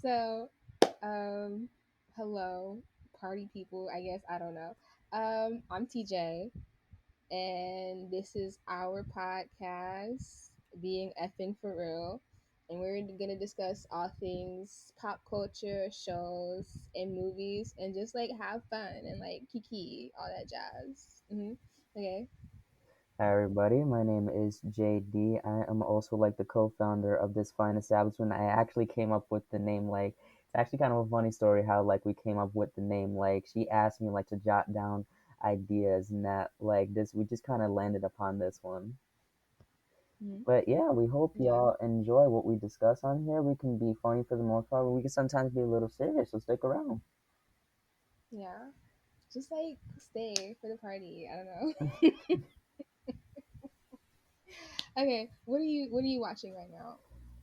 So, um, hello, party people. I guess I don't know. I'm TJ, and this is our podcast, being effing for real, and we're gonna discuss all things pop culture, shows, and movies, and just like have fun and like kiki, all that jazz. Okay. Hi everybody, my name is JD. I am also like the co-founder of this fine establishment. I actually came up with the name it's actually kind of a funny story how like we came up with the name. Like she asked me like to jot down ideas and that like this we just kind of landed upon this one. hmm But yeah, we hope Yeah. y'all enjoy what we discuss on here. We can be funny for the most part, but we can sometimes be a little serious, so stick around. Yeah. Just like stay for the party. I don't know. Okay, what are you watching right now?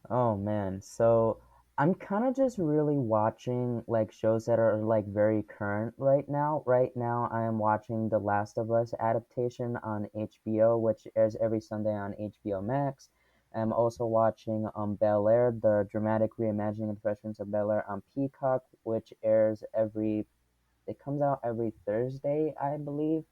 Oh man, so I'm kind of just really watching like shows that are like very current right now. Right now, I am watching the Last of Us adaptation on HBO, which airs every Sunday on HBO Max. I'm also watching Bel Air, the dramatic reimagining of Fresh Prince of Bel Air on Peacock, which airs it comes out every Thursday, I believe.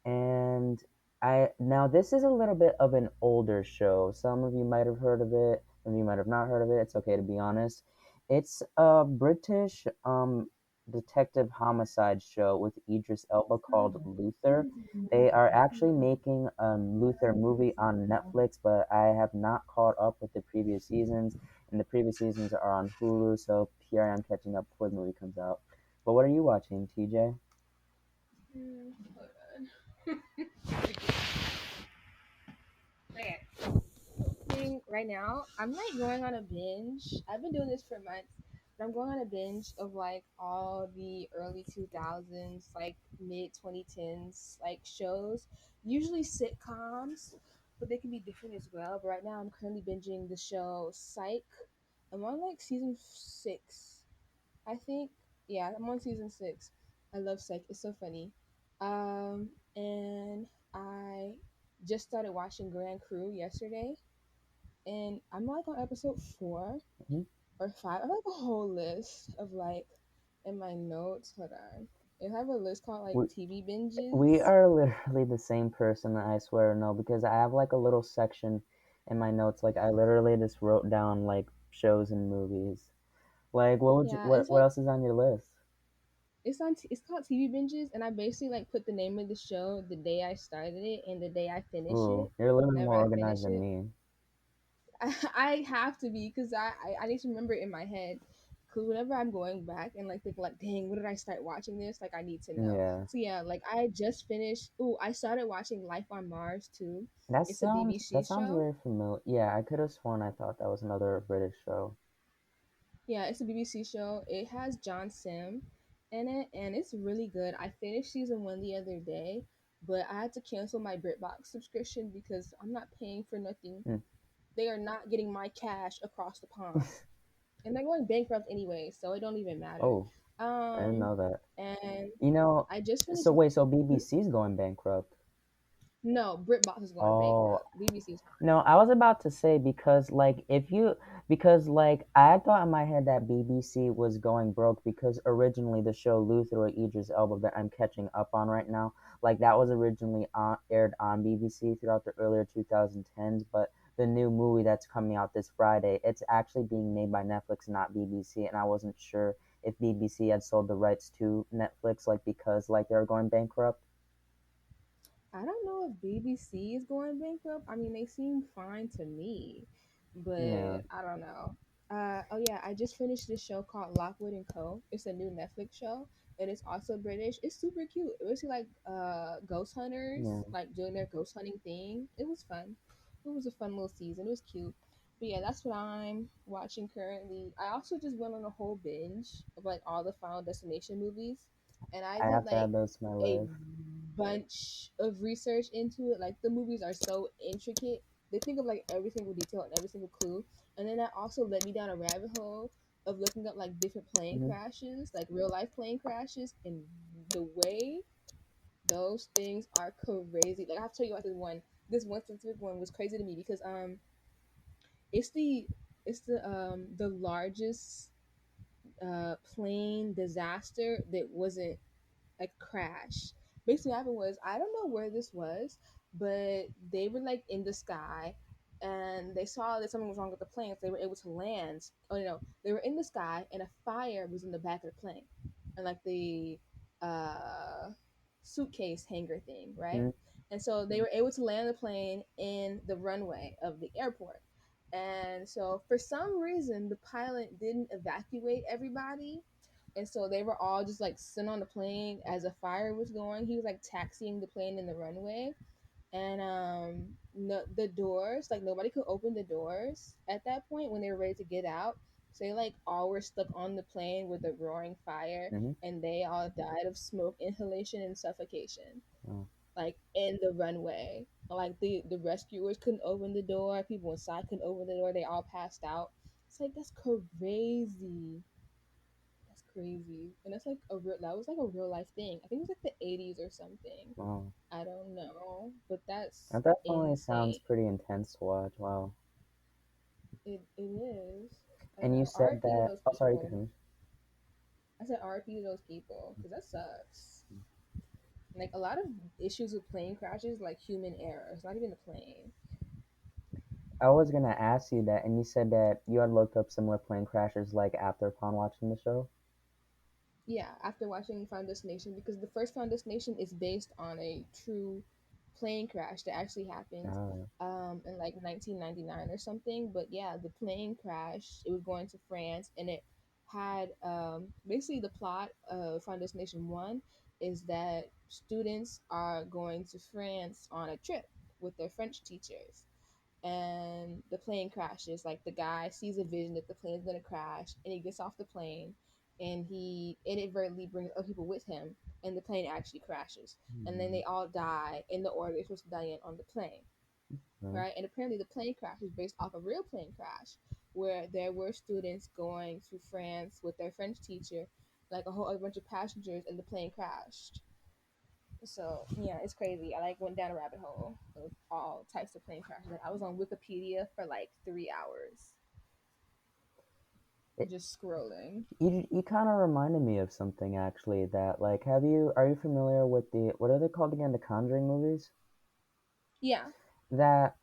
And I now this is a little bit of an older show. Some of you might have heard of it, some of you might have not heard of it. It's okay to be honest. It's a British detective homicide show with Idris Elba called Luther. They are actually making a Luther movie on Netflix, but I have not caught up with the previous seasons, and the previous seasons are on Hulu, so here I am catching up before the movie comes out. But what are you watching, TJ? Hold on. Okay. Thing right now, I'm like going on a binge. I've been doing this for months, but I'm going on a binge of like all the early 2000s, like mid 2010s, like shows. Usually sitcoms, but they can be different as well. But right now, I'm currently binging the show Psych. I'm on like season 6. I think, yeah, I'm on season 6. I love Psych. It's so funny. And I just started watching Grand Crew yesterday, and I'm like on episode 4 or 5. I have like a whole list of like in my notes. Hold on. I have a list called like Mhm. TV We binges. are literally the same person, I swear. No, because I have like a little section in my notes. Like I literally just wrote down like shows and movies. Like Yeah, what else is on your list? it's called TV binges, and I basically like put the name of the show the day I started it and the day I finish Ooh, it. you're a little bit Whenever more I organized finish than it, me. I have to be because I need to remember it in my head. Because whenever I'm going back and like thinking like, dang, when did I start watching this? Like I need to know. Yeah. So yeah, like I just finished. Ooh, I started watching Life on Mars too. It's a That BBC sounds show. very familiar. Yeah, I could have sworn I thought that was another British show. Yeah, it's a BBC show. It has John Sim in it, and it's really good. I finished season 1 the other day, but I had to cancel my BritBox subscription because I'm not paying for nothing. Hmm. They are not getting my cash across the pond, and they're going bankrupt anyway, so it don't even matter. Oh, I didn't Um, know that. and You know, I just finished. so wait, so Hmm? BBC's going bankrupt. No, BritBox is going Oh, bankrupt. BBC's no, I was about to say because like I thought in my head that BBC was going broke because originally the show Luther with Idris Elba that I'm catching up on right now, like that was originally aired on BBC throughout the earlier 2010s, but the new movie that's coming out this Friday, it's actually being made by Netflix, not BBC, and I wasn't sure if BBC had sold the rights to Netflix, like because like they were going bankrupt. I don't know if BBC is going bankrupt. I mean, they seem fine to me, Yeah, but I don't know. Oh yeah, I just finished this show called Lockwood and Co. It's a new Netflix show, and it's also British. It's super cute. It was like ghost hunters, yeah. like doing their ghost hunting thing. It was fun. It was a fun little season. It was cute. But yeah, that's what I'm watching currently. I also just went on a whole binge of like all the Final Destination movies, and I I did have to like add those to my a list. bunch of research into it. Like the movies are so intricate. They think of like every single detail and every single clue. And then that also led me down a rabbit hole of looking up like different plane Hmm. crashes, like real life plane crashes, and the way those things are crazy. Like I have to tell you about this one. This one specific one was crazy to me because it's the It's the largest plane disaster that wasn't a crash. Basically, what happened was I don't know where this was, but they were like in the sky, and they saw that something was wrong with the plane. So they were able to land. Oh no, they were in the sky, and a fire was in the back of the plane, and like the uh, suitcase hanger thing, right? Mm, And so they were able to land the plane in the runway of the airport. And so for some reason, the pilot didn't evacuate everybody, and so they were all just like sitting on the plane as a fire was going. He was like taxiing the plane in the runway, and no, the doors, like nobody could open the doors at that point when they were ready to get out. So they like all were stuck on the plane with a roaring fire, mm-hmm. and they all died of smoke inhalation and suffocation, Oh, like in the runway. Like the rescuers couldn't open the door, people inside couldn't open the door. They all passed out. It's like that's crazy. That's crazy. And that's like a real that was like a real life thing. I think it was like the 80s or something. wow. I don't know, but that's That definitely sounds insane. pretty intense to watch. Wow. It is. I And you know. said RIP to that. those Oh, sorry, you can people. finish. I said RIP to those people because that sucks. Like a lot of issues with plane crashes, like human error. It's not even the plane. I was gonna ask you that, and you said that you had looked up similar plane crashes like after upon watching the show. Yeah, after watching Final Destination, because the first Final Destination is based on a true plane crash that actually happened Ah, in like 1999 or something. But yeah, the plane crash, it was going to France, and it had basically the plot of Final Destination 1 is that students are going to France on a trip with their French teachers, and the plane crashes. Like the guy sees a vision that the plane's gonna crash, and he gets off the plane, and he inadvertently brings other people with him, and the plane actually crashes. And then mm, they all die in the order they're supposed to die in on the plane, mm, right? And apparently, the plane crash was based off a real plane crash, where there were students going to France with their French teacher, like a whole other bunch of passengers, and the plane crashed. So yeah, it's crazy. I like went down a rabbit hole of all types of plane crashes. Like, I was on Wikipedia for like 3 hours It, just scrolling. you kind of reminded me of something actually. That like, are you familiar with the what are they called again? The Conjuring movies. Yeah, That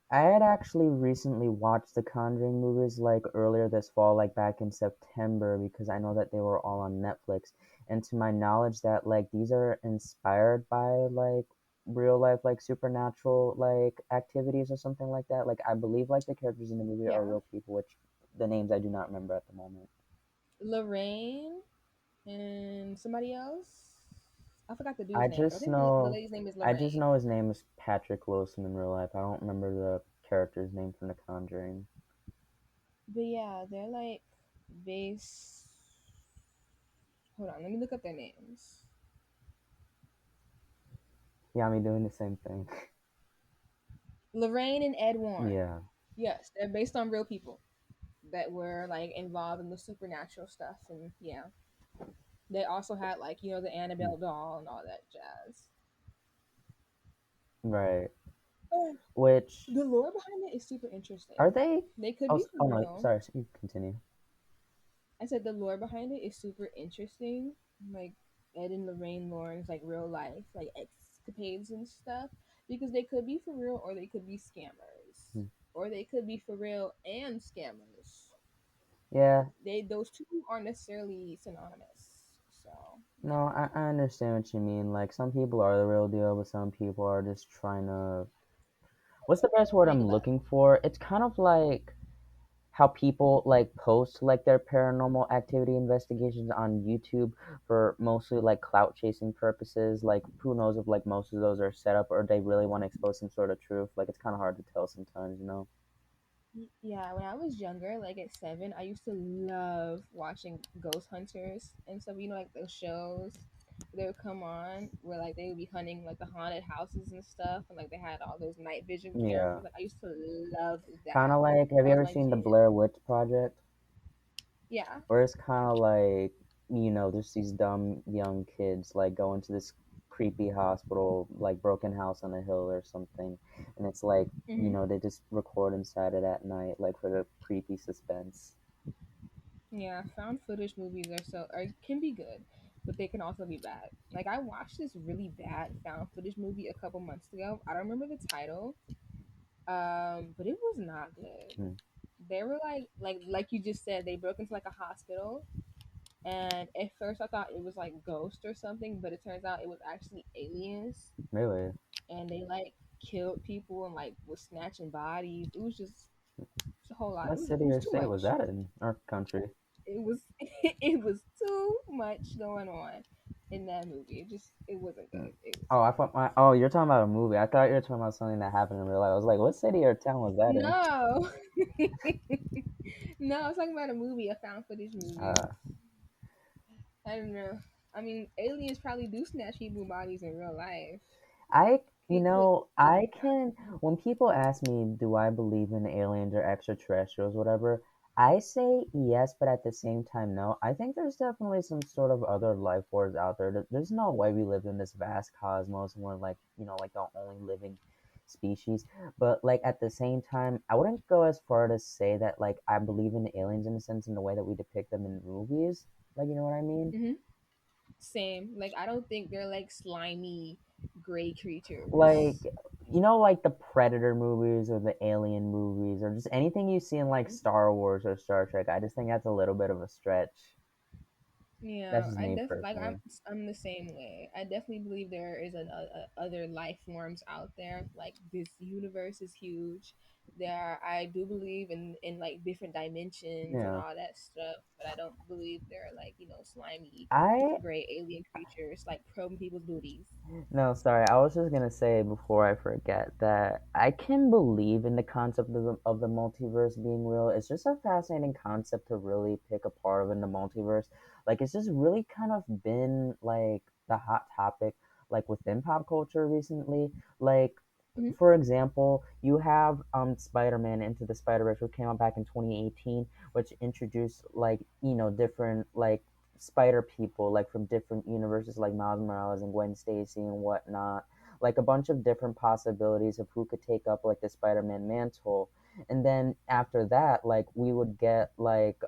I had actually recently watched the Conjuring movies like earlier this fall, like back in September, because I know that they were all on Netflix. And to my knowledge, that like these are inspired by like real life, like supernatural, like activities or something like that. Like I believe like the characters in the movie are yeah. real people, which the names I do not remember at the moment. Lorraine and somebody else. I forgot the dude's I name, but I just think the know, lady's name is I just Lorraine. know his name is Patrick Wilson in real life. I don't remember the character's name from The Conjuring. But yeah, they're like base. Hold on, let me look up their names. Yeah, me doing the same thing. Lorraine and Ed Warren. Yeah. Yes, they're based on real people that were like involved in the supernatural stuff, and yeah, they also had like the Annabelle doll and all that jazz. Right. Oh, Which the lore behind it is super are interesting. they? They could Oh, be for oh no, real. sorry. You continue. I said the lore behind it is super interesting. Like Ed and Lorraine Lawrence, like real life, like escapades and stuff. Because they could be for real or they could be scammers. Hmm. Or they could be for real and scammers. Yeah. Those two aren't necessarily synonymous. So No, yeah. I understand what you mean. Like some people are the real deal, but some people are just trying to. What's the best word Make a I'm buck. looking for? It's kind of like how people like post like their paranormal activity investigations on YouTube for mostly like clout chasing purposes. Like who knows if like most of those are set up or they really want to expose some sort of truth. Like it's kind of hard to tell sometimes, you know. Yeah, when I was younger, like at 7, I used to love watching Ghost Hunters and stuff. Like those shows they would come on where like they would be hunting like the haunted houses and stuff, and like they had all those night vision Yeah. cameras. Like I used to love Kind that. of like, have That you was ever my seen the jam. Blair Witch Project? Yeah, Where it's kind of like, there's these dumb young kids like go into this creepy hospital, like broken house on a hill or something, and it's like Hmm. they just record inside it at night, like for the creepy suspense. Yeah, found footage movies are can be good, but they can also be bad. Like I watched this really bad found footage movie a couple months ago. I don't remember the title, but it was not good. Hmm, They were like you just said, they broke into like a hospital, and at first I thought it was like ghost or something, but it turns out it was actually aliens, really? and they like killed people and like was snatching bodies. It was just it's a whole lot. What It city was or too state was much. that in our country? It was it was too much going on in that movie. It wasn't Hmm. good. It was Oh, I not. thought you're talking about a movie. I thought you were talking about something that happened in real life. I was like, what city or town was that in? No. No, I was talking about a movie, a found footage movie. Uh, I don't know. I mean, aliens probably do snatch people bodies in real life. I, Can't put I aliens can, when people ask me, do I believe in aliens or extraterrestrials, whatever, I say yes, but at the same time, no. I think there's definitely some sort of other life forms out there. There's no way we live in this vast cosmos and we're like, like the only living species. But like at the same time, I wouldn't go as far to say that like I believe in aliens in a sense in the way that we depict them in movies. Like, you know what I mean? on. Same. Like I don't think they're like slimy gray Like, creatures. like the Predator movies or the Alien movies or just anything you see in like Mhm. Star Wars or Star Trek. I just think that's a little bit of a stretch. That's Yeah, just I me def like personally. I'm the same way. I definitely believe there is other life forms out there. Like this universe is huge. I do believe in like different dimensions and Yeah. all that stuff, but I don't believe they're like slimy I gray alien creatures like probing people's booties. No, sorry. I was just gonna say before I forget that I can believe in the concept of the multiverse being real. It's just a fascinating concept to really pick apart of in the multiverse. Like it's just really kind of been like the hot topic like within pop culture recently. Like Hmm. for example, you have Spider-Man Into the Spider-Verse, which came out back in 2018, which introduced like different like spider people like from different universes like Miles Morales and Gwen Stacy and whatnot. Like a bunch of different possibilities of who could take up like the Spider-Man mantle. And then after that, like we would get like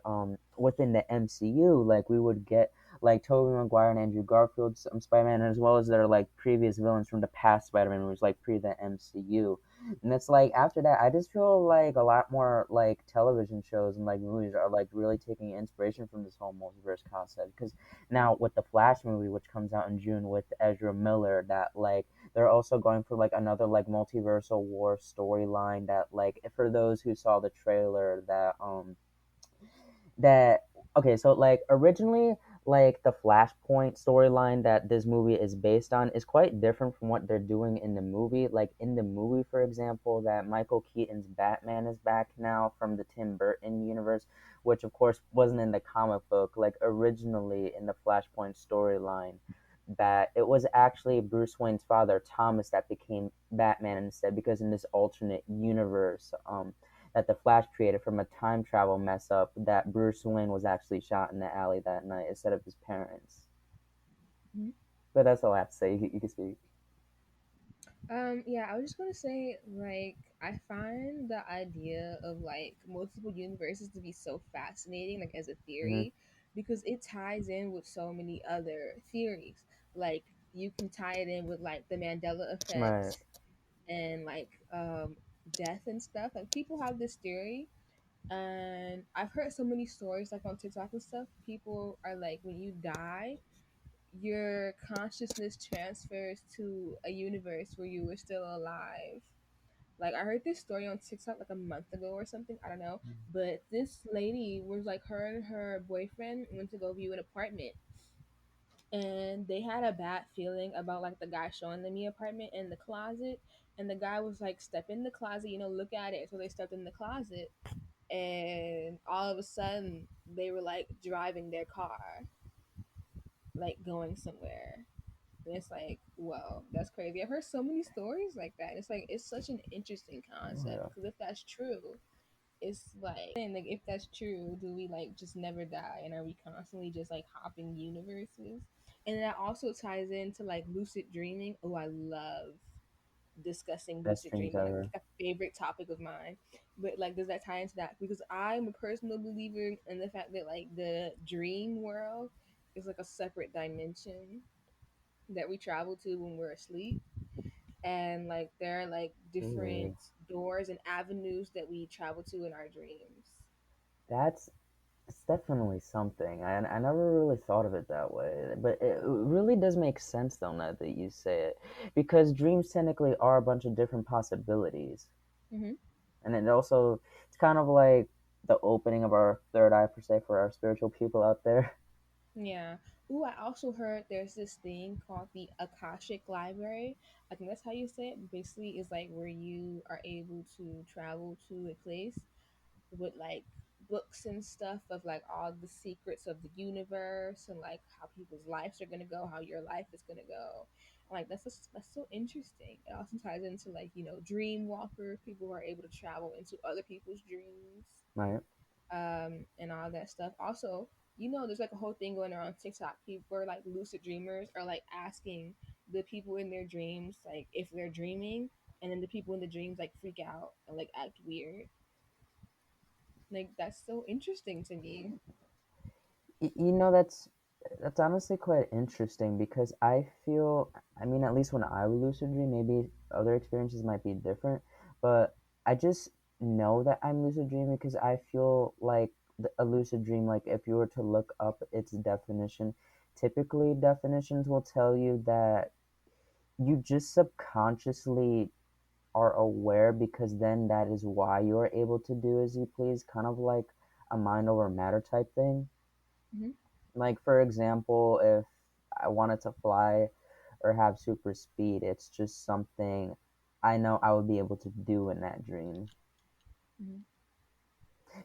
within the MCU, like we would get like Tobey Maguire and Andrew Garfield's Spider-Man, as well as their like previous villains from the past Spider-Man movies, like pre the MCU. And it's like after that, I just feel like a lot more like television shows and like movies are like really taking inspiration from this whole multiverse concept. Because now with the Flash movie, which comes out in June with Ezra Miller, that like they're also going for like another like multiversal war storyline. That like for those who saw the trailer, that okay, so like originally like the Flashpoint storyline that this movie is based on is quite different from what they're doing in the movie. Like in the movie, for example, that Michael Keaton's Batman is back now from the Tim Burton universe, which of course wasn't in the comic book. Like originally in the Flashpoint storyline, that it was actually Bruce Wayne's father Thomas that became Batman instead, because in this alternate universe, that the Flash created from a time travel mess up, that Bruce Wayne was actually shot in the alley that night instead of his parents. But that's all I have to say. You can speak. Yeah, I was just gonna say, like, I find the idea of like multiple universes to be so fascinating, like as a Hmm. theory, because it ties in with so many other theories. Like, you can tie it in with like the Mandela Right. effect and like death and stuff. Like, people have this theory, and I've heard so many stories like on TikTok and stuff. People are like, when you die, your consciousness transfers to a universe where you were still alive. Like I heard this story on TikTok like a month ago or something. I don't know, but this lady was like her and her boyfriend went to go view an apartment, and they had a bad feeling about like the guy showing them the apartment in the closet, and the guy was like, "Step in the closet, look at it." So they stepped in the closet, and all of a sudden they were like driving their car, like going somewhere. And it's like, whoa, that's crazy. I've heard so many stories like that. It's like it's such an interesting Oh, concept yeah. because if that's true, it's like if that's true, do we like just never die and are we constantly just like hopping universes? And that also ties into like lucid dreaming. Oh, I love discussing Best lucid dreams dreaming. Like ever. it's like a favorite topic of mine. But like, does that tie into that? Because I'm a personal believer in the fact that like the dream world is like a separate dimension that we travel to when we're asleep. And like there are like different Ooh, doors and avenues that we travel to in our dreams. that's it's definitely something. I never really thought of it that way, but it really does make sense though now that you say it, because dreams technically are a bunch of different possibilities, Hmm. and it also it's kind of like the opening of our third eye per se for our spiritual people out there. Yeah. Ooh, I also heard there's this thing called the Akashic Library. I think that's how you say it. Basically, it's like where you are able to travel to a place with like books and stuff of like all the secrets of the universe and like how people's lives are gonna go, how your life is gonna go. Like that's so interesting. It also ties into like dream walker, people who are able to travel into other people's dreams, Right. and all that stuff. Also, there's like a whole thing going around TikTok. People are like lucid dreamers are like asking the people in their dreams like if they're dreaming, and then the people in the dreams like freak out and like act weird. Like that's so interesting to me. You know, that's honestly quite interesting because I feel, I mean, at least when I lucid dream, maybe other experiences might be different, but I just know that I'm lucid dreaming because I feel like a lucid dream, like if you were to look up its definition, typically definitions will tell you that you just subconsciously are aware because then that is why you are able to do as you please, kind of like a mind over matter type thing. Hmm. Like for example, if I wanted to fly or have super speed, it's just something I know I would be able to do in that dream. Hmm.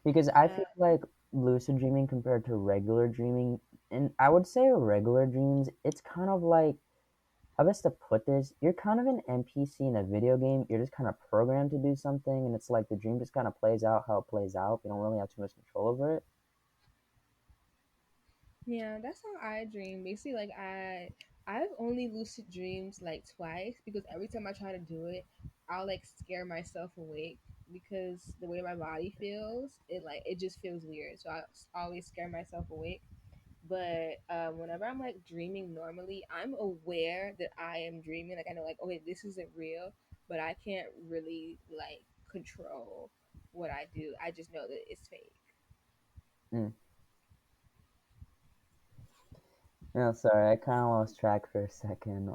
Because I Uh, feel like lucid dreaming compared to regular dreaming, and I would say regular dreams, it's kind of like, how best to put this? You're kind of an NPC in a video game. You're just kind of programmed to do something, and it's like the dream just kind of plays out how it plays out. You don't really have too much control over it. yeah, that's how I dream. Basically, like I've only lucid dreams like twice because every time I try to do it, I'll like scare myself awake because the way my body feels, it just feels weird. So I always scare myself awake. But whenever I'm like dreaming normally, I'm aware that I am dreaming. Like I know, like okay, this isn't real, but I can't really like control what I do. I just know that it's fake. Mm. No, sorry, I kind of lost track for a second.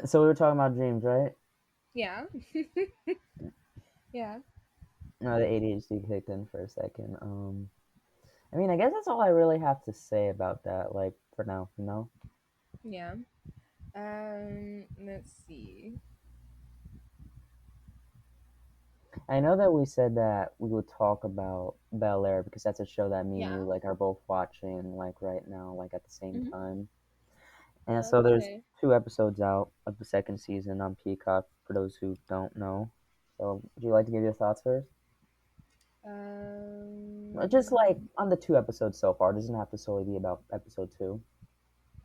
So we were talking about dreams, right? Yeah, yeah, No, the ADHD kicked in for a second. I mean, I guess that's all I really have to say about that. Like for now, you know. yeah. Let's see. I know that we said that we would talk about Bel Air because that's a show that me and you Yeah. like are both watching like right now, like at the same Hmm. time. And so there's Okay. 2 episodes out of the second season on Peacock for those who don't know. So would you like to give your thoughts first? Just like Um. on the 2 episodes so far. It doesn't have to solely be about episode two.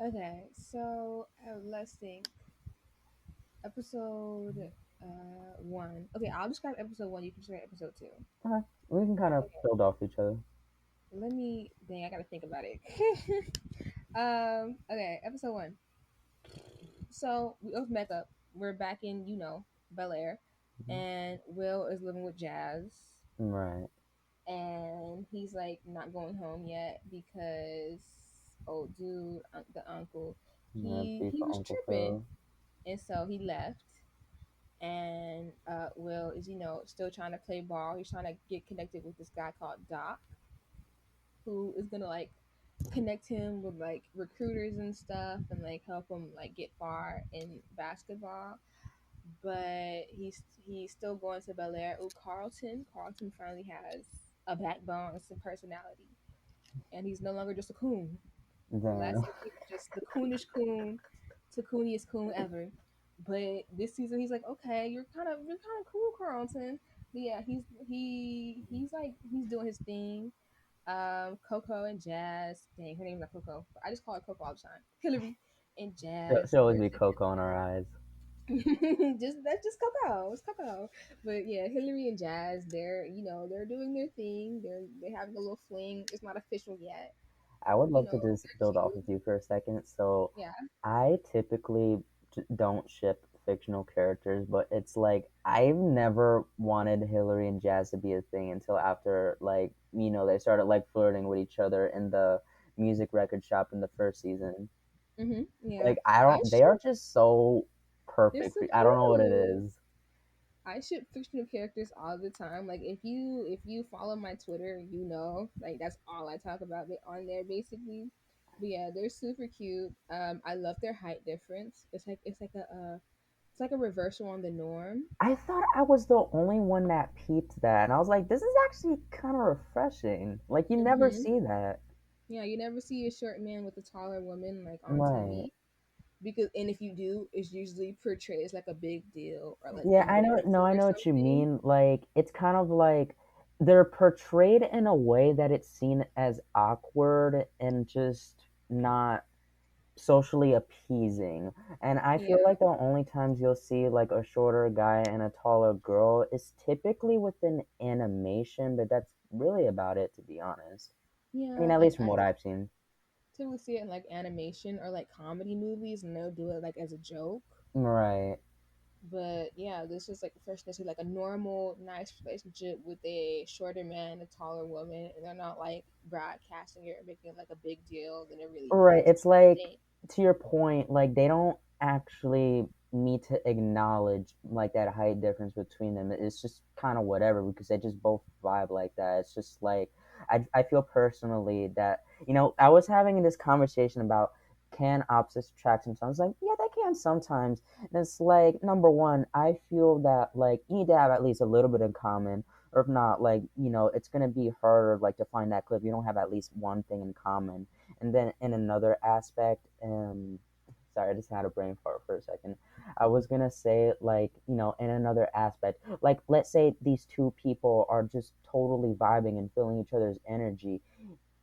Okay. So let's think. Episode one. Okay, I'll describe episode one. You can describe episode two. Okay. We can kind of Okay. build off each other. Let me. Dang, I gotta think about it. Okay. Episode one. So we both met up. We're back in Bel Air, Mhm. and Will is living with Jazz, Right. and he's like not going home yet because old dude, the uncle, Yeah, he beef with was Uncle tripping, Phil. and so he left. And Will is still trying to play ball. He's trying to get connected with this guy called Doc, who is gonna like connect him with like recruiters and stuff, and like help him like get far in basketball. But he's still going to Bel Air. Oh, Carlton finally has a backbone and some personality, and he's no longer just a coon. From last Damn. season, he was just the coonish coon to cooniest coon ever. But this season, he's like, okay, you're kind of cool, Carlton. But yeah, he's like he's doing his thing. Coco and Jazz. Dang, her name's not Coco. I just call her Coco all the time. Hillary and She'll Jazz. always They're be Coco in our eyes. just that's just Coco. It's Coco. But yeah, Hillary and Jazz, they're doing their thing. They're having a little fling. It's not official yet, I but would love to just they're build off cute. with you for a second. So Yeah. I typically don't ship fictional characters, but it's like I've never wanted Hillary and Jazz to be a thing until after they started like flirting with each other in the music record shop in the first season. Yeah. Like I I don't, they are should. just so They're perfect. so I don't know what it cute. is. I ship fictional characters all the time. Like if you follow my Twitter, like that's all I talk about on there basically. But yeah, they're super cute. I love their height difference. It's like a reversal on the norm. I thought I was the only one that peeped that, and I was like, this is actually kind of refreshing. Like you never hmm see that. Yeah, you never see a short man with a taller woman like on Right. TV and if you do, it's usually portrayed as like a big deal or like Yeah, I know. No, embarrassing I or know what you something. mean. Like, it's kind of like they're portrayed in a way that it's seen as awkward and just not socially appeasing. And I feel Yeah, like the only times you'll see like a shorter guy and a taller girl is typically within animation, but that's really about it, to be honest. I mean, yeah. at Like least from I what I've seen. typically see it in like animation or like comedy movies, and they'll do it like as a joke. Right. But yeah, this is like freshness, like a normal, nice relationship with a shorter man, a taller woman, and they're not like broadcasting it or making it like a big deal than it really Right. is. It's like, to your point, like they don't actually need to acknowledge like that height difference between them. It's just kind of whatever because they just both vibe like that. It's just like I feel personally that I was having this conversation about can opposites attract sometimes. Like yeah, they can sometimes. And it's like number one, I feel that like you need to have at least a little bit in common. Or if not, like it's gonna be harder like to find that clip. You don't have at least one thing in common. And then in another aspect, sorry, I just had a brain fart for a second. I was gonna say, like, in another aspect, like, let's say these two people are just totally vibing and feeling each other's energy.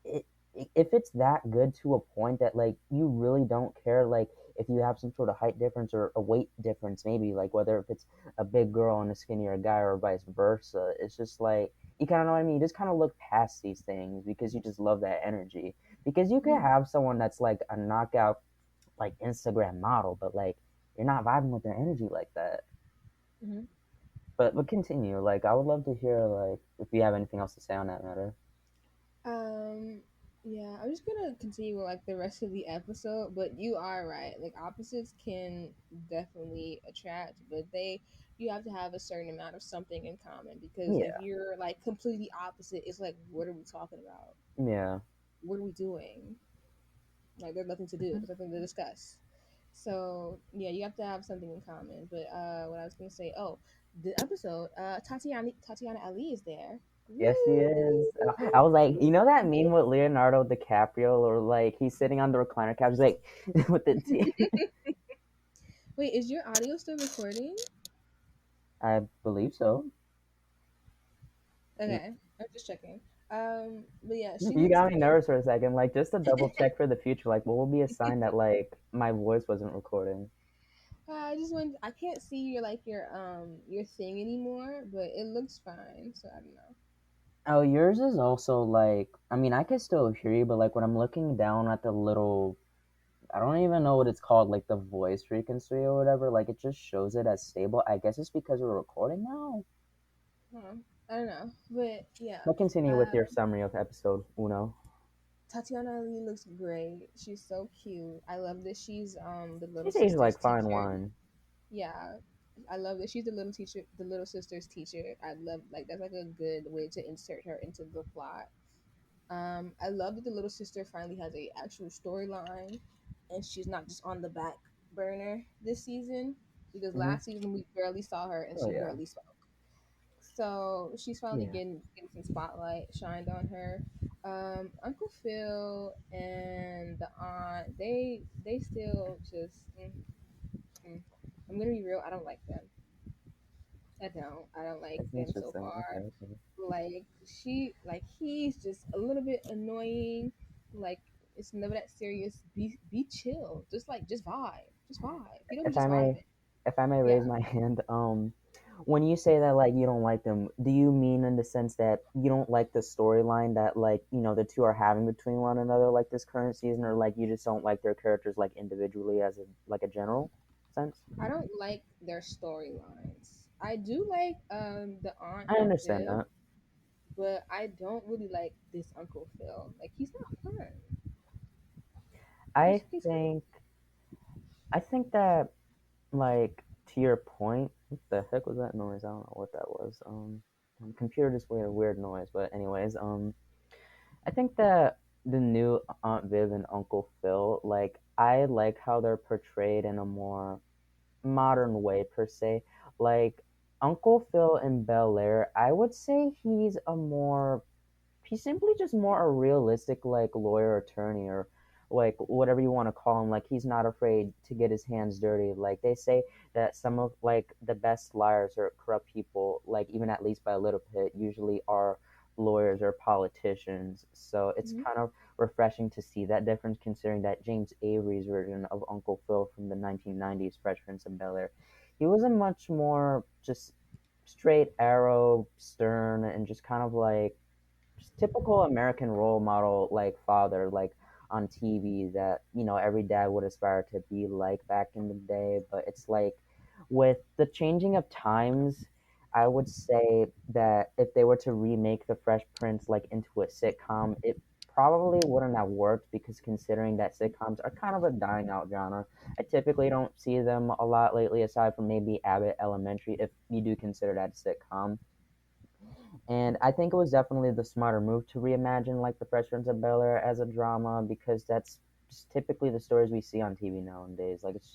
It, if it's that good to a point that, like, you really don't care, like, if you have some sort of height difference or a weight difference, maybe, like, whether if it's a big girl and a skinnier guy or vice versa, it's just like, you kind of know what I mean? You just kind of look past these things because you just love that energy because you could Mm-hmm. have someone that's like a knockout like Instagram model, but like you're not vibing with their energy like that. hmm But continue. Like I would love to hear like if you have anything else to say on that matter. Um, yeah, I'm just gonna continue with like the rest of the episode, but you are right. Like opposites can definitely attract, but you have to have a certain amount of something in common because if Yeah. you're like completely opposite, it's like what are we talking about? Yeah. What are we doing? Like there's nothing to do, there's nothing to discuss. So yeah, you have to have something in common. But what I was gonna say, oh, the episode, Tatiana Ali is there. Yes, he is. I was like, that meme with Leonardo DiCaprio, or like he's sitting on the recliner couch, like with the tea. Wait, is your audio still recording? I believe so. You Okay, I'm just checking. But yeah, she you looks got me great. nervous for a second, like just to double check for the future. Like, what will be a sign that like my voice wasn't recording? I just want. I can't see your thing anymore, but it looks fine. So I don't know. Oh, yours is also like, I mean, I can still hear you, but like when I'm looking down at the little, I don't even know what it's called, like the voice frequency or whatever, like it just shows it as stable. I guess it's because we're recording now. Huh. I don't know, but yeah. But continue with Uh, your summary of episode uno. Tatiana Ali looks great. She's so cute. I love that she's the little She's aged sister's like fine teacher. wine. Yeah, I love that she's the little sister's teacher. I love like that's like a good way to insert her into the plot. I love that the little sister finally has a actual storyline, and she's not just on the back burner this season. Because Hmm. last season we barely saw her and Oh she yeah. barely spoke. So she's finally Yeah. getting some spotlight shined on her. Uncle Phil and the aunt, they still just. I'm gonna be real. I don't like them. I don't like That's them so interesting. far. Okay, okay. Like he's just a little bit annoying. Like it's never that serious. Be chill. Just vibe. Just vibe. You know, be If I just may, vibing. if I may Yeah. raise my hand, when you say that like you don't like them, do you mean in the sense that you don't like the storyline that like the two are having between one another like this current season, or like you just don't like their characters like individually as a general sense? I don't like their storylines. I do like the aunt I and understand Viv, that. but I don't really like this Uncle Phil. Like he's not fun. I He's think I think that like to your point, what the heck was that noise? I don't know what that was. Computer just made a weird noise, but anyways, I think that the new Aunt Viv and Uncle Phil, like I like how they're portrayed in a more modern way per se. Like Uncle Phil in Bel Air, I would say he's simply just more a realistic like lawyer attorney or like whatever you want to call him. Like he's not afraid to get his hands dirty. Like they say that some of like the best liars or corrupt people, like even at least by a little bit, usually are lawyers or politicians. So it's Mhm. kind of refreshing to see that difference, considering that James Avery's version of Uncle Phil from the 1990s Fresh Prince of Bel Air, he was a much more just straight arrow, stern, and just kind of like just typical American role model like father like on TV that every dad would aspire to be like back in the day. But it's like with the changing of times, I would say that if they were to remake the Fresh Prince like into a sitcom, it probably wouldn't have worked because considering that sitcoms are kind of a dying out genre. I typically don't see them a lot lately aside from maybe Abbott Elementary if you do consider that a sitcom. And I think it was definitely the smarter move to reimagine like the Fresh Prince of Bel Air as a drama because that's just typically the stories we see on TV nowadays. Like it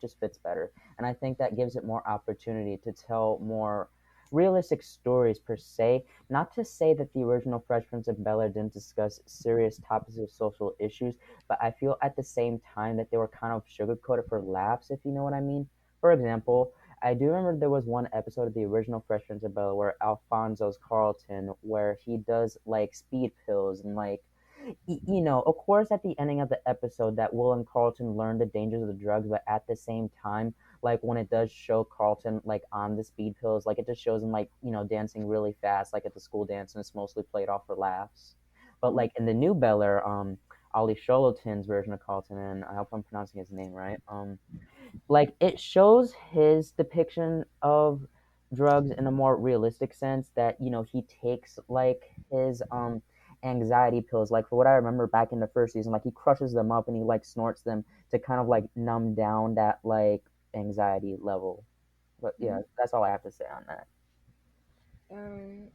just fits better, and I think that gives it more opportunity to tell more realistic stories per se. Not to say that the original Fresh Prince of Bel Air didn't discuss serious topics of social issues, but I feel at the same time that they were kind of sugarcoated for laughs, if you know what I mean. For example, I do remember there was one episode of the original Fresh Prince of Bel Air where Alfonso's Carlton, where he does like speed pills and like, of course, at the ending of the episode, that Will and Carlton learn the dangers of the drugs, but at the same time, like when it does show Carlton like on the speed pills, like it just shows him like dancing really fast, like at the school dance, and it's mostly played off for laughs. But Mhm. like in the new Bel Air, Ollie Sholotin's version of Carlton, and I hope I'm pronouncing his name right. Like it shows his depiction of drugs in a more realistic sense that he takes like his anxiety pills, like for what I remember back in the first season, like he crushes them up and he like snorts them to kind of like numb down that like anxiety level. But yeah, Mhm. that's all I have to say on that. Um.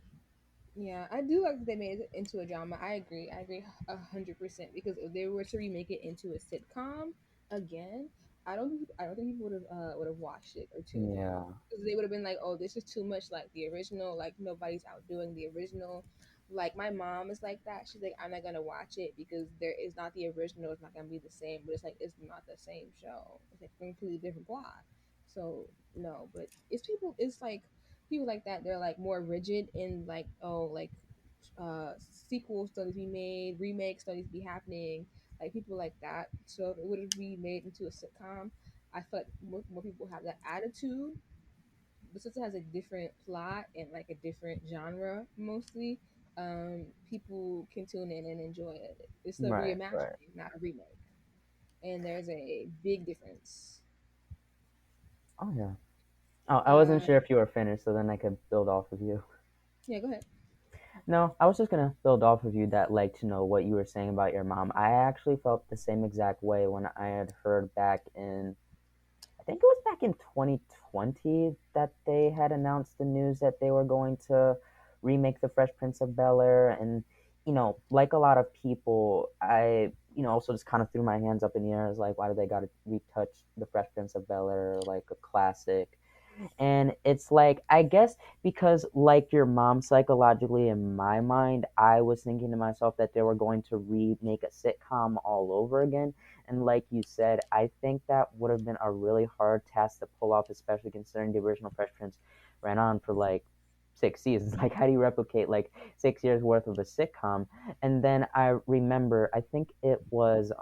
Yeah, I do like that they made it into a drama. I agree. I agree 100% because if they were to remake it into a sitcom again, I don't think people would have watched it or tuned in Yeah, because they would have been like, oh, this is too much like the original. Like nobody's outdoing the original. Like my mom is like that. She's like, I'm not gonna watch it because there is not the original. It's not gonna be the same. But it's like it's not the same show. It's like a completely different plot. So no, but it's people. It's like people like that. They're like more rigid in like like sequels studies be made, remake studies be happening, like people like that. So if it would be made into a sitcom, I feel like more people have that attitude. But since it has a different plot and like a different genre mostly, people can tune in and enjoy it. It's a right, right. reimagining, not a remake. And there's a big difference. Oh yeah. Oh, I wasn't Uh, sure if you were finished, so then I could build off of you. yeah, go ahead. No, I was just gonna build off of you that like to know what you were saying about your mom. I actually felt the same exact way when I had heard back in I think it was back in 2020 that they had announced the news that they were going to remake the Fresh Prince of Bel Air, and like a lot of people, I also just kind of threw my hands up in the air. I was like, why do they got to retouch the Fresh Prince of Bel Air like a classic? And it's like I guess because like your mom, psychologically in my mind I was thinking to myself that they were going to remake a sitcom all over again, and like you said, I think that would have been a really hard task to pull off, especially considering the original Fresh Prince ran on for like 6 seasons. Like, how do you replicate like 6 years worth of a sitcom? And then I remember, I think it was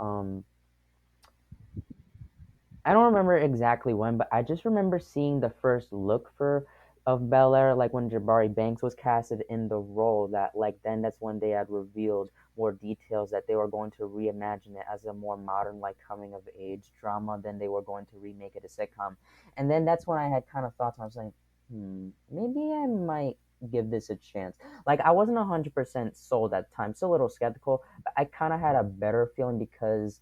I don't remember exactly when, but I just remember seeing the first look for of Bel Air, like when Jabari Banks was casted in the role. That like then that's when they had revealed more details that they were going to reimagine it as a more modern like coming of age drama than they were going to remake it a sitcom. And then that's when I had kind of thoughts. I was like, maybe I might give this a chance. Like I wasn't 100% sold at the time, still a little skeptical, but I kind of had a better feeling because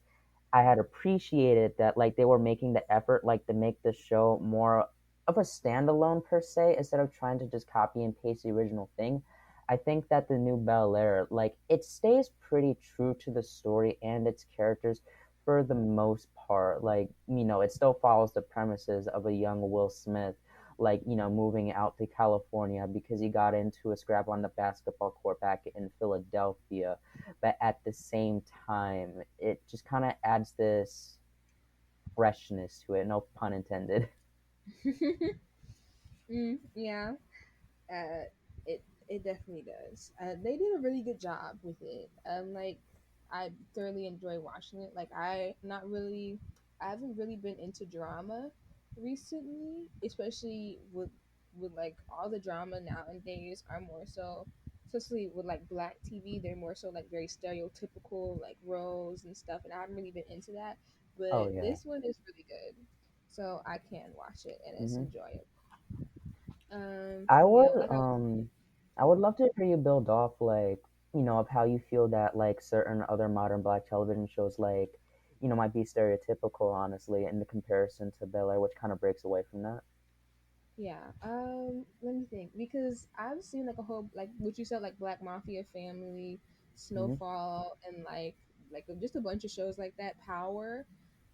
I had appreciated that like they were making the effort like to make the show more of a standalone per se instead of trying to just copy and paste the original thing. I think that the new Bel Air like it stays pretty true to the story and its characters for the most part. Like, it still follows the premises of a young Will Smith like, moving out to California because he got into a scrap on the basketball court back in Philadelphia, but at the same time, it just kind of adds this freshness to it. No pun intended. Yeah. Uh, it definitely does. They did a really good job with it. Like I thoroughly enjoy watching it. Like I haven't really been into drama recently, especially with like all the drama nowadays are more so, especially with like black TV. They're more so like very stereotypical like roles and stuff, and I haven't really been into that. Oh But yeah. this one is really good, so I can watch it and it's hmm enjoyable. I Yeah, would like I was I would love to hear you build off like of how you feel that like certain other modern black television shows like might be stereotypical honestly in the comparison to Bel Air, which kind of breaks away from that. Yeah. Let me think because I've seen like a whole like what you said like Black Mafia Family, hmm Snowfall, and like just a bunch of shows like that. Power.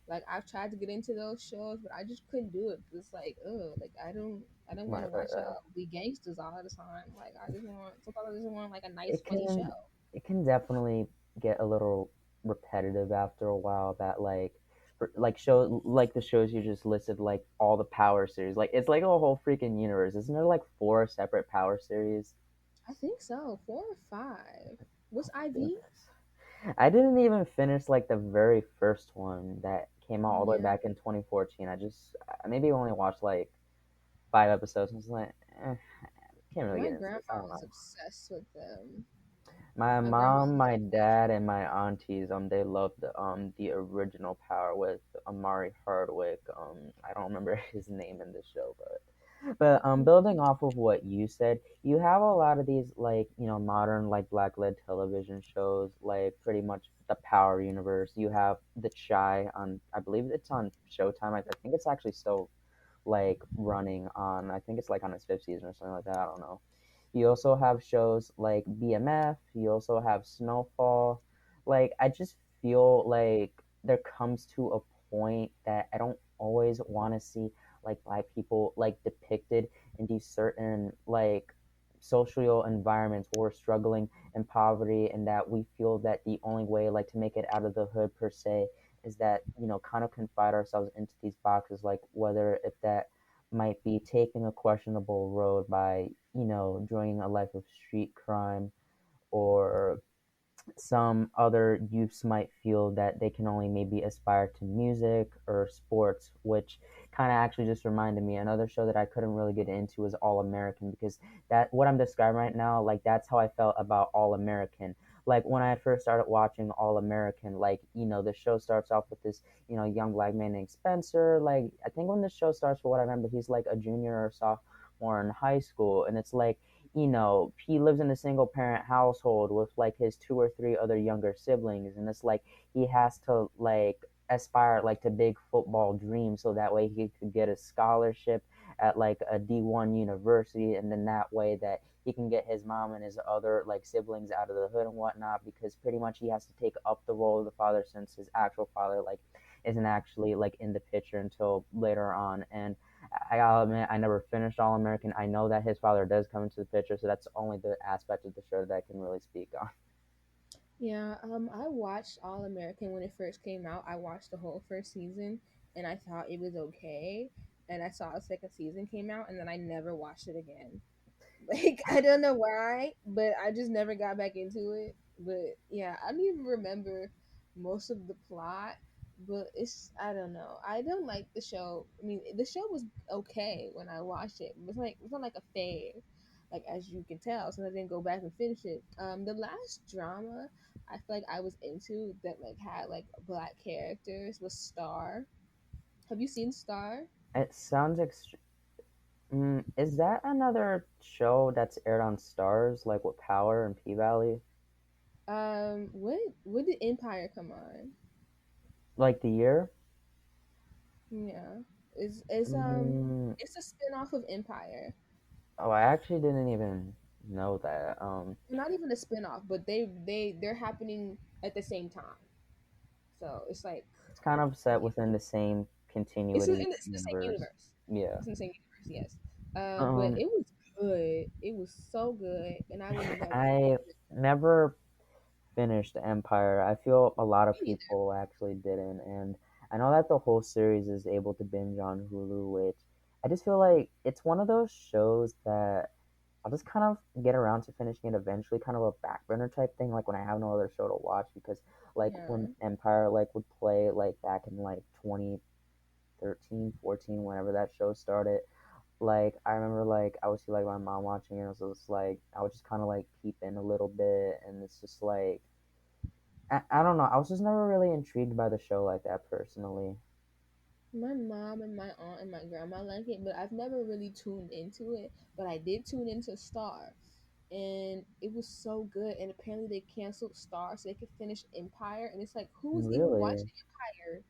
Like I've tried to get into those shows, but I just couldn't do it. It's like, oh, like I don't want Right, to right, watch right. y'all be gangsters all the time. Like I just want sometimes I just want like a nice it funny can show. it can definitely get a little repetitive after a while that like like show like the shows you just listed like all the power series like it's like a whole freaking universe, isn't there like four separate power series? I think so. 4 or 5. What's Oh my IV? goodness, I didn't even finish like the very first one that came out all the way Yeah, back in 2014. I maybe only watched like 5 episodes and was like can't really my get into this, I grandma don't was know. obsessed with them. My My grandma mom, loved my dad, and my aunties, they loved the original Power with Amari Hardwick. I don't remember his name in the show, but it. building off of what you said, you have a lot of these like modern like black led television shows, like pretty much the Power universe. You have the Chai on, I believe it's on Showtime. I think it's actually still like running on. I think it's like on its fifth season or something like that. I don't know. You also have shows like BMF. You also have Snowfall. Like I just feel like there comes to a point that I don't always want to see like black people like depicted in these certain like social environments where we're struggling in poverty, and that we feel that the only way like to make it out of the hood per se is that kind of confine ourselves into these boxes, like whether if that might be taking a questionable road by joining a life of street crime, or some other youths might feel that they can only maybe aspire to music or sports, which kind of actually just reminded me another show that I couldn't really get into is All American, because that what I'm describing right now, like that's how I felt about All American. Like when I first started watching All American, like the show starts off with this young black man named Spencer. Like I think when the show starts, for what I remember, he's like a junior or sophomore in high school, and it's like he lives in a single parent household with like his two or three other younger siblings, and it's like he has to like aspire like to big football dreams so that way he could get a scholarship at like a D1 university, and then that way that he can get his mom and his other like siblings out of the hood and whatnot, because pretty much he has to take up the role of the father since his actual father like isn't actually like in the picture until later on. And I gotta admit, I never finished All American. I know that his father does come into the picture, so that's only the aspect of the show that I can really speak on. Yeah, I watched All American when it first came out. I watched the whole first season and I thought it was okay. and I saw a second season came out, and then I never watched it again. Like I don't know why, but I just never got back into it. But yeah, I don't even remember most of the plot. But I don't know. I don't like the show. I mean, the show was okay when I watched it. It's not like a fave, like as you can tell. So I didn't go back and finish it. The last drama I feel like I was into that like had like black characters was Star. Have you seen Star? It sounds is that another show that's aired on Stars, like with Power and P Valley? When did Empire come on? Like the year? Yeah, is Mm, it's a spin-off of Empire. oh, I actually didn't even know that. Not even a spin-off, but they're happening at the same time. So it's like it's kind of set within the same continuity it's in the same universe. universe. Yeah. It's in the same universe, yes. But Um, it was good. It was so good, and I would never I revisit never finished Empire. I feel a lot of it either. people actually didn't, and I know that the whole series is able to binge on Hulu, which I just feel like it's one of those shows that I'll just kind of get around to finishing it eventually, kind of a back burner type thing, like when I have no other show to watch, because like when Yeah, Empire like would play like back in like 2013, 14, whenever that show started, like I remember like I would see like my mom watching it, so it's like I would just kind of like peep in a little bit, and it's just like I don't know. I was just never really intrigued by the show like that personally. my mom and my aunt and my grandma like it, but I've never really tuned into it. But I did tune into Star, and it was so good. And apparently they canceled Star so they could finish Empire. And it's like, who was even Really. watching Empire?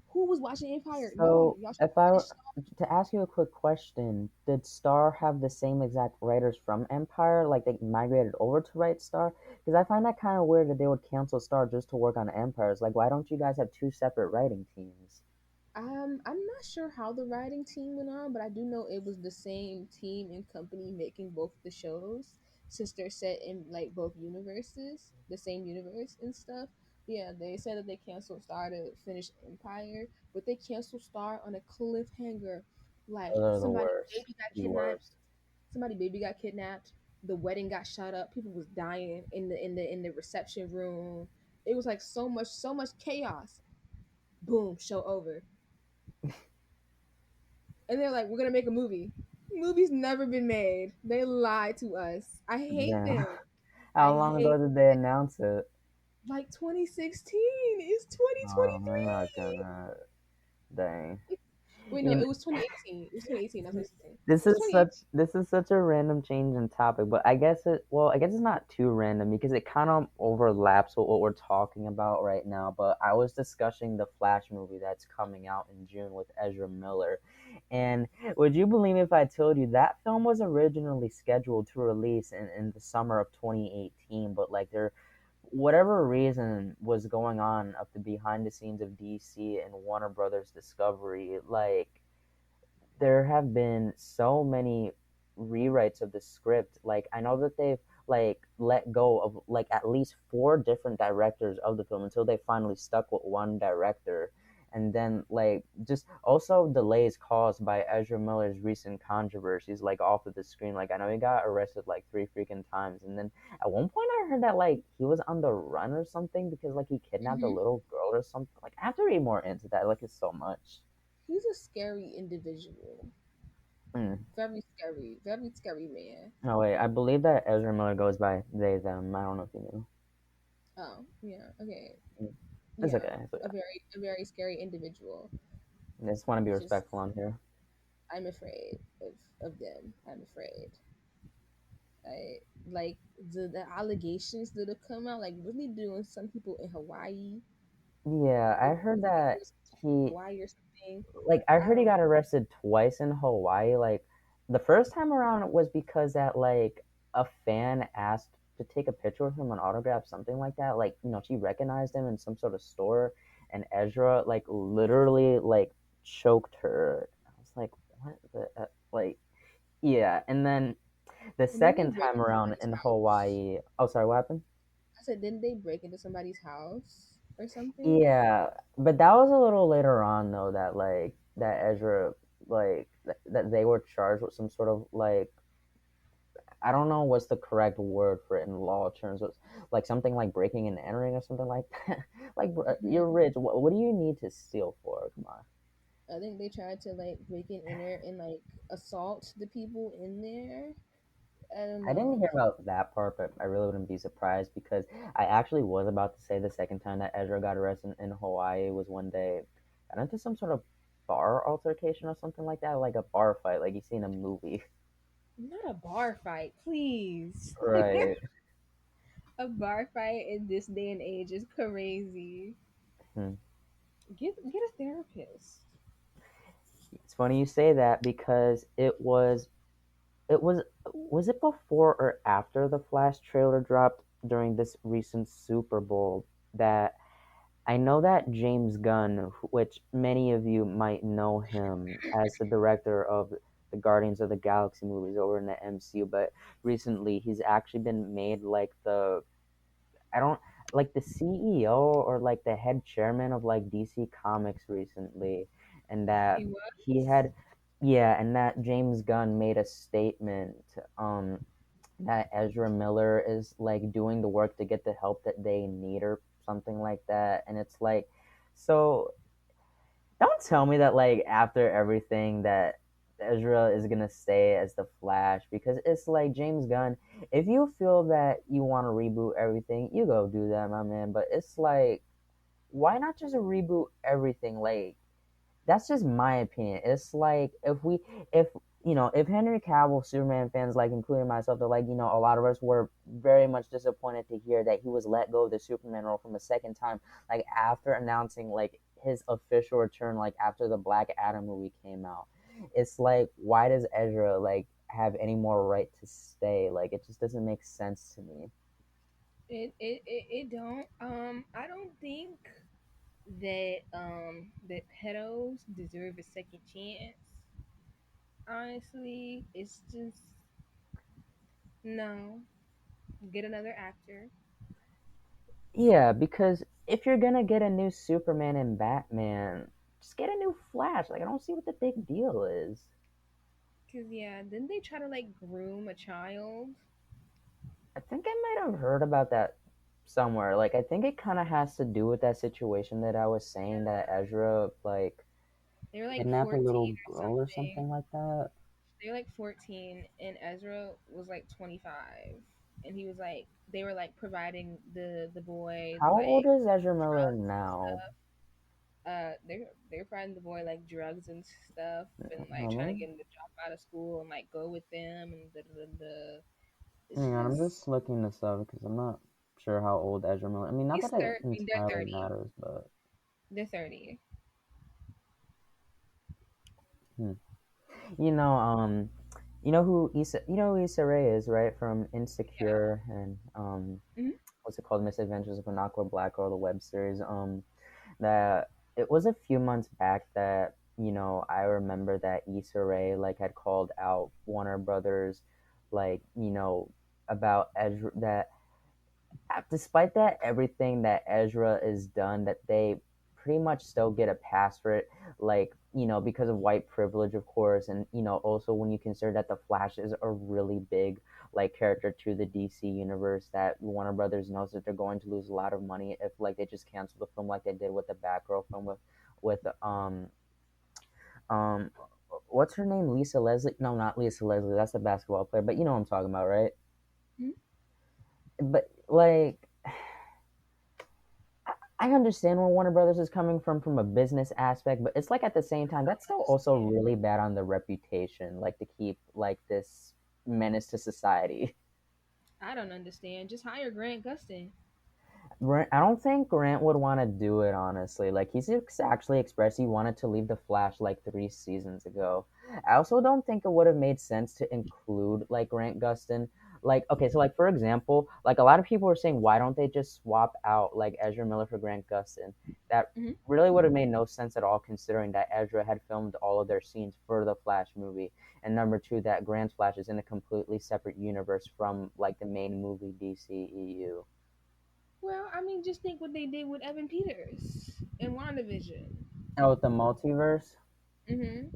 Who was watching Empire? No, So y'all should if I finish were Star. to ask you a quick question, did Star have the same exact writers from Empire? Like they migrated over to write Star? Because I find that kind of weird that they would cancel Star just to work on Empires. Like, why don't you guys have two separate writing teams? I'm not sure how the writing team went on, but I do know it was the same team and company making both the shows, since they're set in like both universes, the same universe and stuff. Yeah, they said that they canceled Star to finish Empire, but they canceled Star on a cliffhanger. Like They're the worst. The worst. somebody baby got kidnapped, the wedding got shot up, people was dying in the reception room. It was like so much chaos. Boom, show over. And they're like, we're gonna make a movie. Movie's never been made. They lie to us. I hate Yeah. them. How I long ago hate did they announce it? like 2016. It's Oh, I'm not 2023. gonna. Dang. Wait, no, You it was 2018. It was 2018, not 2016. This It's is 2018. such a random change in topic, but I guess it's not too random because it kind of overlaps with what we're talking about right now. But I was discussing the Flash movie that's coming out in June with Ezra Miller, and would you believe if I told you that film was originally scheduled to release in the summer of 2018, but like there whatever reason was going on up the behind the scenes of DC and Warner Brothers Discovery, like there have been so many rewrites of the script. Like I know that they've like let go of like at least four different directors of the film until they finally stuck with one director. And then like just also delays caused by Ezra Miller's recent controversies like off of the screen. Like I know he got arrested like three freaking times, and then at one point I heard that like he was on the run or something because like he kidnapped a Hmm. little girl or something. Like I have to read more into that. Like it's so much. He's a scary individual. Mm. Very scary man. Oh wait, I believe that Ezra Miller goes by they them. I don't know if you knew. Oh, yeah, okay. Mm. It's Yeah, okay. It's okay. a very scary individual. I just want to be It's just respectful on here. I'm afraid of them. I'm afraid. I like the allegations that have come out, like really doing some people in Hawaii, Yeah, I heard really that doing some people in he Hawaii or something. like I I heard he don't got know. arrested twice in Hawaii. Like the first time around it was because that like a fan asked to take a picture with him, an autograph, something like that. Like she recognized him in some sort of store, and Ezra like literally like choked her. I was like, what the like yeah, and then the And then they second break time into around somebody's in house. Hawaii. Oh, sorry, what happened? I said, didn't they break into somebody's house or something? Yeah, but that was a little later on though that like that Ezra like that they were charged with some sort of like I don't know what's the correct word for it in law terms. It's like something like breaking and entering or something like that. Like you're Mhm. rich. What do you need to steal for? Come on. I think they tried to like break and enter and like assault the people in there. I don't I didn't know. hear about that part, but I really wouldn't be surprised because I actually was about to say the second time that Ezra got arrested in Hawaii was one day got into some sort of bar altercation or something like that, like a bar fight, like you see in a movie. Not a bar fight, please. Right. A bar fight in this day and age is crazy. Hmm. Get a therapist. It's funny you say that because it was it before or after the Flash trailer dropped during this recent Super Bowl that I know that James Gunn, which many of you might know him as the director of the Guardians of the Galaxy movies over in the MCU, but recently he's actually been made like I don't like the CEO or like the head chairman of like DC Comics recently, and that He he was. had yeah, and that James Gunn made a statement that Ezra Miller is like doing the work to get the help that they need or something like that, and it's like so don't tell me that like after everything that Ezra is gonna stay as the Flash because it's like James Gunn. If you feel that you want to reboot everything, you go do that, my man. But it's like, why not just reboot everything? Like that's just my opinion. It's like if if Henry Cavill Superman fans like including myself, that like a lot of us were very much disappointed to hear that he was let go of the Superman role from a second time, like after announcing like his official return, like after the Black Adam movie came out. It's like why does Ezra like have any more right to stay? Like it just doesn't make sense to me. It don't. I don't think that that pedos deserve a second chance. Honestly, it's just no. Get another actor. Yeah, because if you're gonna get a new Superman and Batman, just get a new Flash. Like I don't see what the big deal is. Cause yeah, didn't they try to like groom a child? I think I might have heard about that somewhere. Like I think it kind of has to do with that situation that I was saying that Ezra like They were like kidnapped a 14 little or girl or something. something like that. They were like 14 and Ezra was like 25. And he was like they were like providing the boy How old like is Ezra Miller drugs and now? stuff. They're providing the boy like drugs and stuff and like Hold trying to on. get him to drop out of school and like go with them and the it's Hang on, I'm just just looking this up because I'm not sure how old Ezra Miller. I mean, not he's that it 30. I mean they're entirely 30. matters, but They're 30. hmm. you know, um, you know who Issa Rae is, right? From Yeah. Insecure and Hmm. what's it called, Misadventures of an Aqua Black Girl, the web series. That it was a few months back that I remember that Issa Rae like had called out Warner Brothers, like about Ezra that despite that everything that Ezra is done that they pretty much still get a pass for it, like because of white privilege of course, and also when you consider that the Flash is a really big like character to the DC universe, that Warner Brothers knows that they're going to lose a lot of money if like they just cancel the film like they did with the Batgirl film with um what's her name, Lisa Leslie, no, not Lisa Leslie, that's the basketball player, but you know what I'm talking about, right? Hmm. But like I understand where Warner Brothers is coming from a business aspect, but it's like at the same time that's still also Understand. really bad on the reputation, like to keep like this menace to society. I don't understand. Just hire Grant Gustin. I don't think Grant would want to do it honestly. Like actually expressed he wanted to leave the Flash like 3 seasons ago. I also don't think it would have made sense to include like Grant Gustin. Like okay, so like for example, like a lot of people were saying why don't they just swap out like Ezra Miller for Grant Gustin? That Hmm. really would have made no sense at all considering that Ezra had filmed all of their scenes for the Flash movie. And number two, that Grant's Flash is in a completely separate universe from like the main movie DCEU. Well, I mean, just think what they did with Evan Peters in WandaVision. Oh, with the multiverse? Mhm.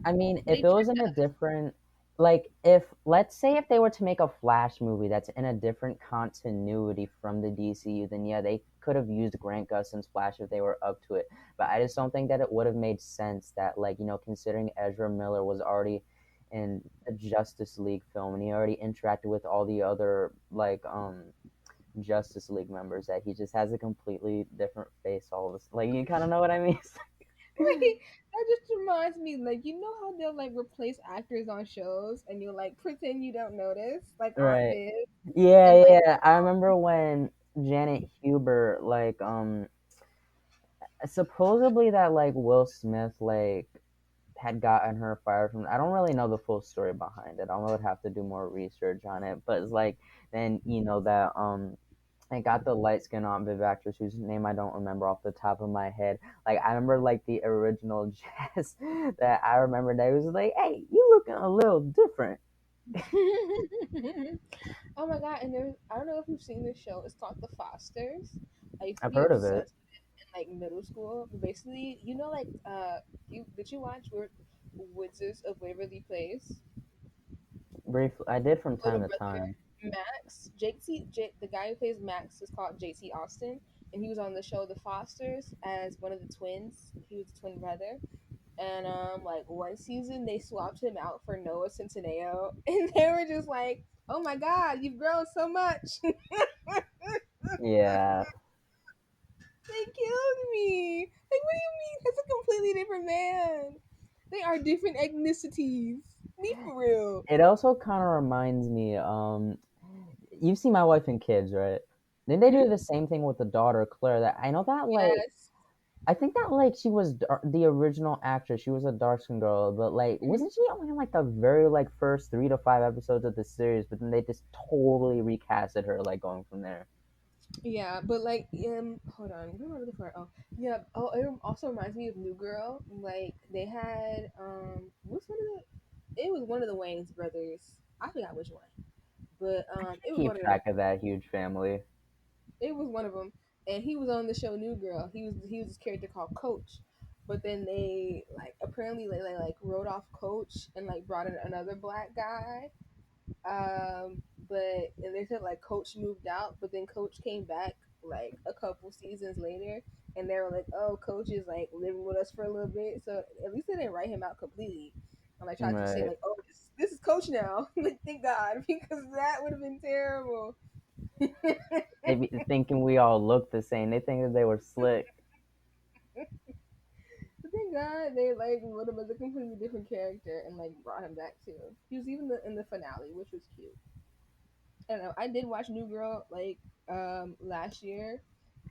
I mean, if They it was tricked in a us. different, like, if, let's say, if they were to make a Flash movie that's in a different continuity from the DCU, then yeah, they could have used Grant Gustin's Flash if they were up to it. But I just don't think that it would have made sense that, like, considering Ezra Miller was already in a Justice League film and he already interacted with all the other, like, Justice League members, that he just has a completely different face all of this. Like, you kind of know what I mean? Wait, that just reminds me, like, you know how they'll like replace actors on shows and you'll like pretend you don't notice, like Aunt Right. Viv and Yeah, like yeah. I remember when Janet Huber, like, supposedly that, like, Will Smith, like, had gotten her fired from. I don't really know the full story behind it. I would have to do more research on it. But it's like, then, that, I got the light skin Aunt Viv actress whose name I don't remember off the top of my head. Like, I remember, like, the original Jazz that I remember that was like, hey, you looking a little different. oh my god, and there's I don't know if you've seen this show. It's called The Fosters. I used to I've be heard of it obsessed with it in like middle school. But basically, you know, like you did you watch Wizards of Waverly Place? briefly. I did from Little time to time. brother Max, the guy who plays Max is called JT Austin, and he was on the show The Fosters as one of the twins. He was a twin brother, and like one season they swapped him out for Noah Centineo, and they were just like, "Oh my God, you've grown so much." Yeah. They killed me. Like, what do you mean? That's a completely different man. They are different ethnicities. Be for real. It also kind of reminds me. You've seen My Wife and Kids, right? Then they Hmm? do the same thing with the daughter Claire. That I know that, like, Yes. I think that, like, she was the original actress. She was a dark skin girl, but, like, Mhm. wasn't she only in, like, the very, like, first 3 to 5 episodes of the series? But then they just totally recasted her, like, going from there. Yeah, but like, hold on, where am I looking for? Oh, yeah. Oh, it also reminds me of New Girl. Like, they had what's one of the? It was one of the Wayne's brothers. I forgot which one, but I it can't was keep one of them. track of that huge family. It was one of them, and he was on the show New Girl. He was this character called Coach, but then they like apparently like wrote off Coach and like brought in another black guy. But and they said like Coach moved out, but then Coach came back like a couple seasons later, and they were like, "Oh, Coach is like living with us for a little bit." So at least they didn't write him out completely. And I tried to say Right. like, "Oh, this is Coach now." Like, thank God, because that would have been terrible. They be thinking we all look the same. They think that they were slick. But thank God they like wrote him as a completely different character and like brought him back too. He was even in the finale, which was cute. I don't know. I did watch New Girl like last year.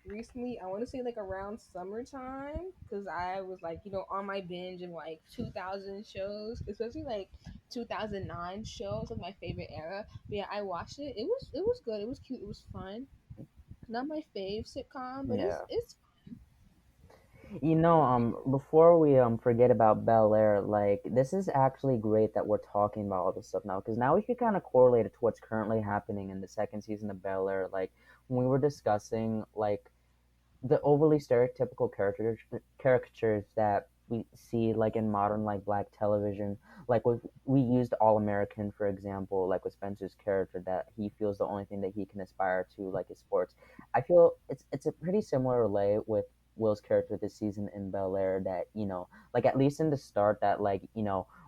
Recently, I want to say like around summertime because I was like on my binge of like 2000 shows, especially like 2009 shows was my favorite era. But yeah, I watched it. It was good. It was cute. It was fun. Not my fave sitcom, but it's Yeah. it's Before we forget about Bel Air, like, this is actually great that we're talking about all this stuff now, because now we can kind of correlate it to what's currently happening in the second season of Bel Air. Like, when we were discussing, like, the overly stereotypical caricatures that we see, like, in modern, like, black television, like, we used All American, for example, like with Spencer's character, that he feels the only thing that he can aspire to, like, is sports. I feel it's a pretty similar lay with Will's character this season in Bel Air, that, like, at least in the start, that, like,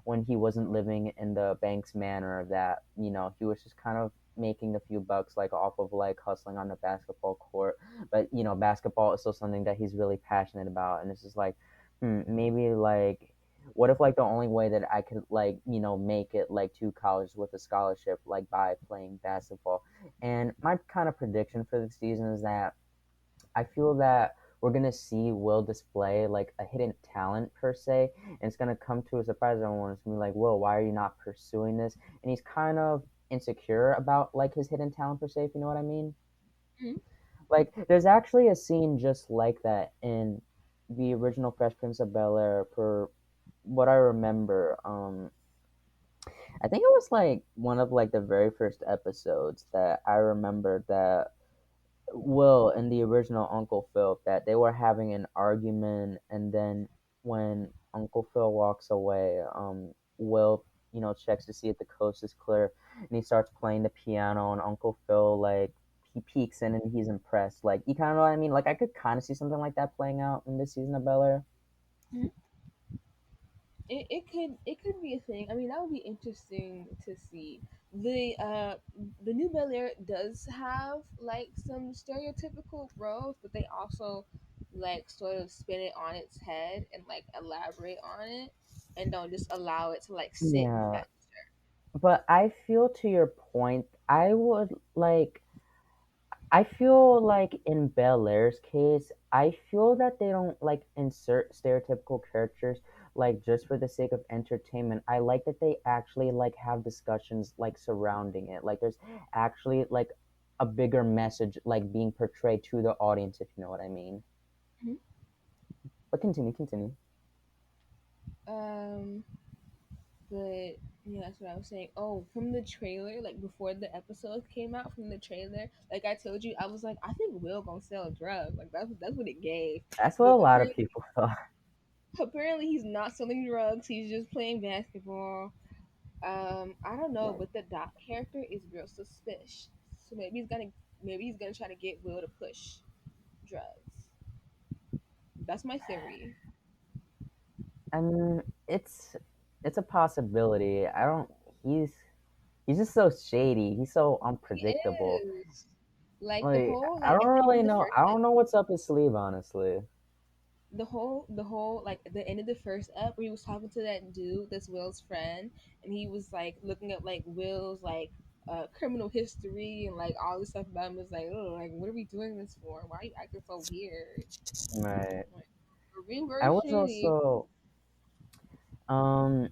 when he wasn't living in the Banks manor, that, he was just kind of making a few bucks, like, off of, like, hustling on the basketball court. But basketball is still something that he's really passionate about, and it's just like, maybe, like, what if, like, the only way that I could, like, make it, like, to college with a scholarship, like, by playing basketball. And my kind of prediction for the season is that I feel that we're gonna see Will display, like, a hidden talent per se, and it's gonna come to a surprise to everyone. It's gonna be like, Will, why are you not pursuing this? And he's kind of insecure about, like, his hidden talent per se, if you know what I mean. fun. Like, there's actually a scene just like that in the original Fresh Prince of Bel Air. Per what I remember, I think it was, like, one of, like, the very first episodes that I remember that Will and the original Uncle Phil, that they were having an argument, and then when Uncle Phil walks away, Will, checks to see if the coast is clear, and he starts playing the piano, and Uncle Phil, like, he peeks in and he's impressed. Like, you kind of know what I mean? Like, I could kind of see something like that playing out in this season of Bel Air. Mhm. It could be a thing. I mean, that would be interesting to see. The new Bel Air does have like some stereotypical roles, but they also like sort of spin it on its head and like elaborate on it, and don't just allow it to like sit with Yeah, that. but I feel to your point, I feel like in Bel Air's case, I feel that they don't like insert stereotypical characters like just for the sake of entertainment. I like that they actually like have discussions like surrounding it. Like there's actually like a bigger message like being portrayed to the audience, if you know what I mean. Mhm. But continue, continue. Um, but yeah, that's what I was saying. Oh, from the trailer, like before the episode came out, from the trailer, like I told you, I was like, I think Will gonna sell drugs. Like that's what it gave. That's what a But lot of people thought. apparently he's not selling drugs. He's just playing basketball. I don't know, but the Doc character is real suspicious. So maybe he's gonna try to get Will to push drugs. That's my theory. I mean, it's a possibility. I don't. He's just so shady. He's so He unpredictable. is like the Like whole I like don't at the end really of the know. first I don't know what's up his sleeve, honestly. the whole like at the end of the first ep where he was talking to that dude that's Will's friend, and he was like looking at like Will's like criminal history and like all this stuff about him. Was like, oh, like what are we doing this for? Why are you acting so weird? Right. Like, we're being very I was shady. also, um,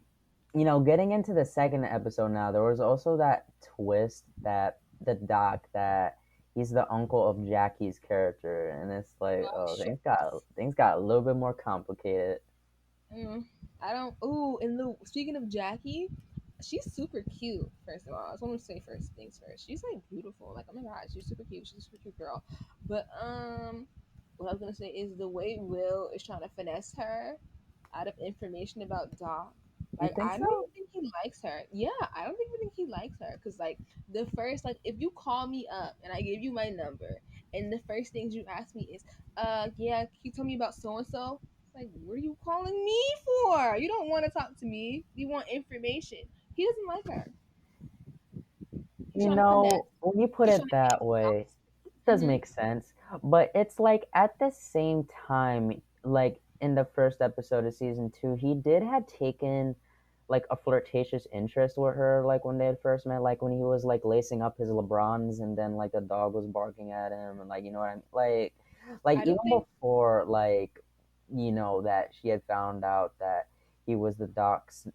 getting into the second episode now. There was also that twist that the doc that he's the uncle of Jackie's character, and it's like, Oh oh, shit. things got a little bit more complicated. Mm, I don't. Ooh, and the speaking of Jackie, she's super cute. First of all, I just want to say first things first. She's like beautiful. Like, oh my god, she's super cute. She's a super cute girl. But what I was gonna say is the way Will is trying to finesse her out of information about Doc. You Like, think I don't so? even think he likes her. Yeah, I don't even think he likes her. Cause like the first, like, if you call me up and I give you my number, and the first things you ask me is, yeah, can you tell me about so and so? Like, what are you calling me for? You don't want to talk to me. You want information. He doesn't like her. He's trying to finesse. When you put He's trying it to get that way, it does into. make sense. But it's like at the same time, like in the first episode of season two, he did had taken like a flirtatious interest with her, like when they had first met, like when he was like lacing up his LeBrons and then like the dog was barking at him and like you know what I mean? Like I even don't think. before like that she had found out that he was the doc's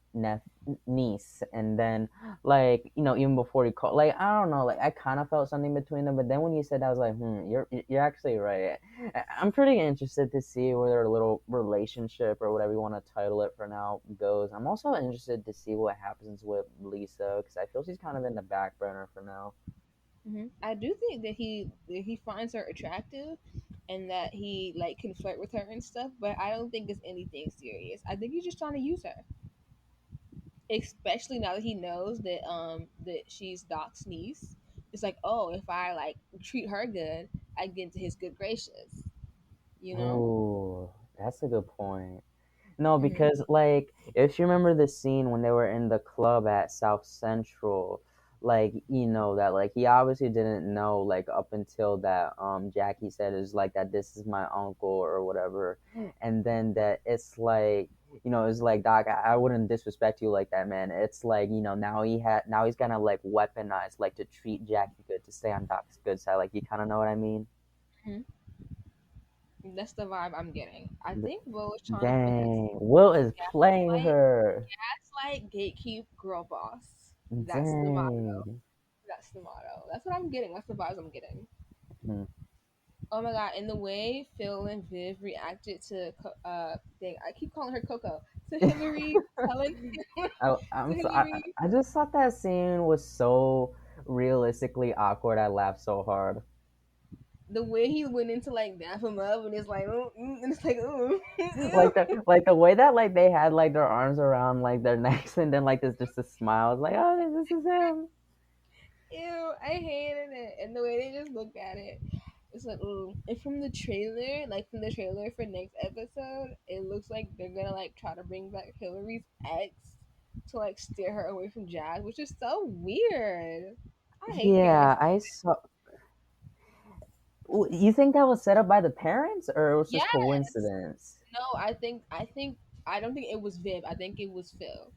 niece and then like even before he called like I don't know like I kind of felt something between them but then when you said that I was like you're actually right. I'm pretty interested to see where their little relationship or whatever you want to title it for now goes. I'm also interested to see what happens with Lisa because I feel she's kind of in the back burner for now. I do think that he finds her attractive, and that he like can flirt with her and stuff. But I don't think it's anything serious. I think he's just trying to use her, especially now that he knows that she's Doc's niece. It's like, oh, if I like treat her good, I get into his good graces. You know. Oh, that's a good point. No, Mm-hmm. because like if you remember the scene when they were in the club at South Central, like that like he obviously didn't know like up until that Jackie said is like that this is my uncle or whatever, and then that it's like it's like Doc I wouldn't disrespect you like that man. It's like now he's gonna like weaponize like to treat Jackie good to stay on Doc's good side. Like you kind of know what I mean? That's the vibe I'm getting. I think Will is trying to finesse, Dang, Will is playing gaslight, her. gatekeep, girl boss. That's the motto. Dang. That's the motto. That's what I'm getting. That's the vibes I'm getting. Hmm. Oh my god! And the way Phil and Viv reacted to, thing I keep calling her Coco, to Hillary telling to Hillary. I just thought that scene was so realistically awkward. I laughed so hard. the way he went into like dap him up, and it's like, oh, and it's like, oh, Like ew, the way that like they had like their arms around like their necks and then like there's just a smile. It's like, oh, this is him. ew, I hated it, and the way they just looked at it, it's like, ooh. And from the trailer, like from the trailer for next episode, it looks like they're gonna like try to bring back Hillary's ex to like steer her away from Jazz, which is so weird. I hate hearing Yeah, I saw. You think that was set up by the parents, or it was just yes. coincidence? No, I don't think it was Viv. I think it was Phil.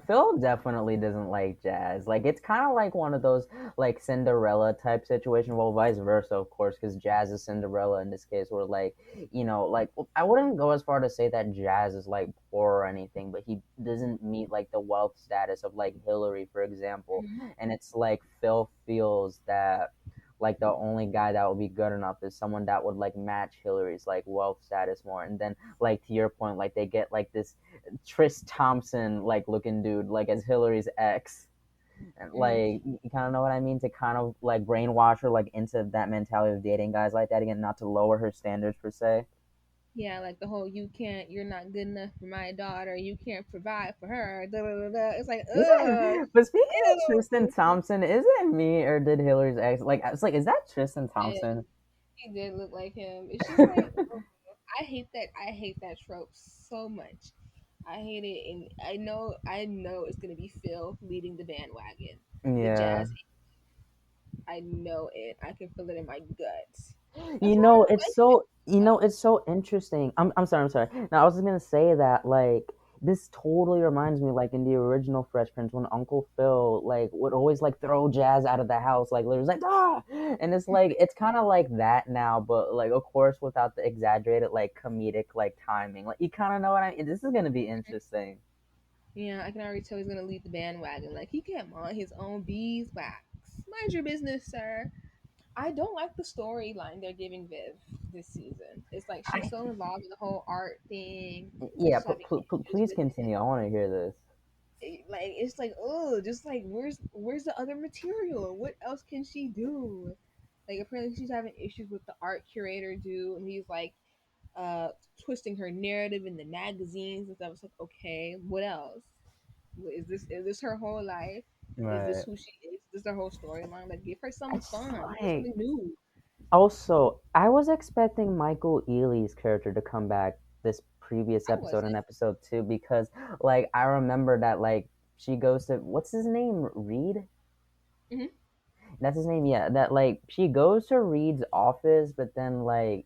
Phil definitely doesn't like Jazz. Like it's kind of like one of those like Cinderella type situation. Well, vice versa, of course, because Jazz is Cinderella in this case. Where like like I wouldn't go as far to say that Jazz is like poor or anything, but he doesn't meet like the wealth status of like Hillary, for example. Mhm. And it's like Phil feels that like the only guy that would be good enough is someone that would like match Hillary's like wealth status more. And then like to your point, like they get like this Tris Thompson like looking dude like as Hillary's ex. And Mm. like you kind of know what I mean, to kind of like brainwash her like into that mentality of dating guys like that again, not to lower her standards per se. Yeah, like the whole you're not good enough for my daughter, you can't provide for her. Da, da, da, da. It's like, Is ugh, it? But speaking of Tristan ew. Thompson, is it me or did Hillary's ex like? It's like, is that Tristan And Thompson? he did look like him. It's just like, ugh. I hate that. I hate that trope so much. I hate it, and I know it's gonna be Phil leading the bandwagon with Yeah. Jazz. I know it. I can feel it in my guts. That's You why I know, don't it's like so it's so interesting. I'm sorry. Now I was just gonna say that like this totally reminds me like in the original Fresh Prince when Uncle Phil like would always like throw Jazz out of the house like there's like ah, and it's like it's kind of like that now, but like of course without the exaggerated like comedic like timing. Like you kind of know what I mean. This is gonna be interesting. Yeah, I can already tell he's gonna lead the bandwagon. Like he can't mind his own beeswax. Mind your business, sir. I don't like the storyline they're giving Viv this season. It's like she's I, so involved in the whole art thing. yeah, She's having issues please with it. continue. I want to hear this. Like it's like, oh, just like where's the other material? What else can she do? Like apparently she's having issues with the art curator dude, and he's like uh twisting her narrative in the magazines and stuff. It's like, okay, what else? Is this her whole life? Is this Right. who she is? Is this her whole storyline? Like give her something It's fun. Give her like something new. also, I was expecting Michael Ealy's character to come back this previous I episode in wasn't. episode 2 because like I remember that like she goes to what's his name? Reed? Hmm. That's his name, yeah. That like she goes to Reed's office, but then like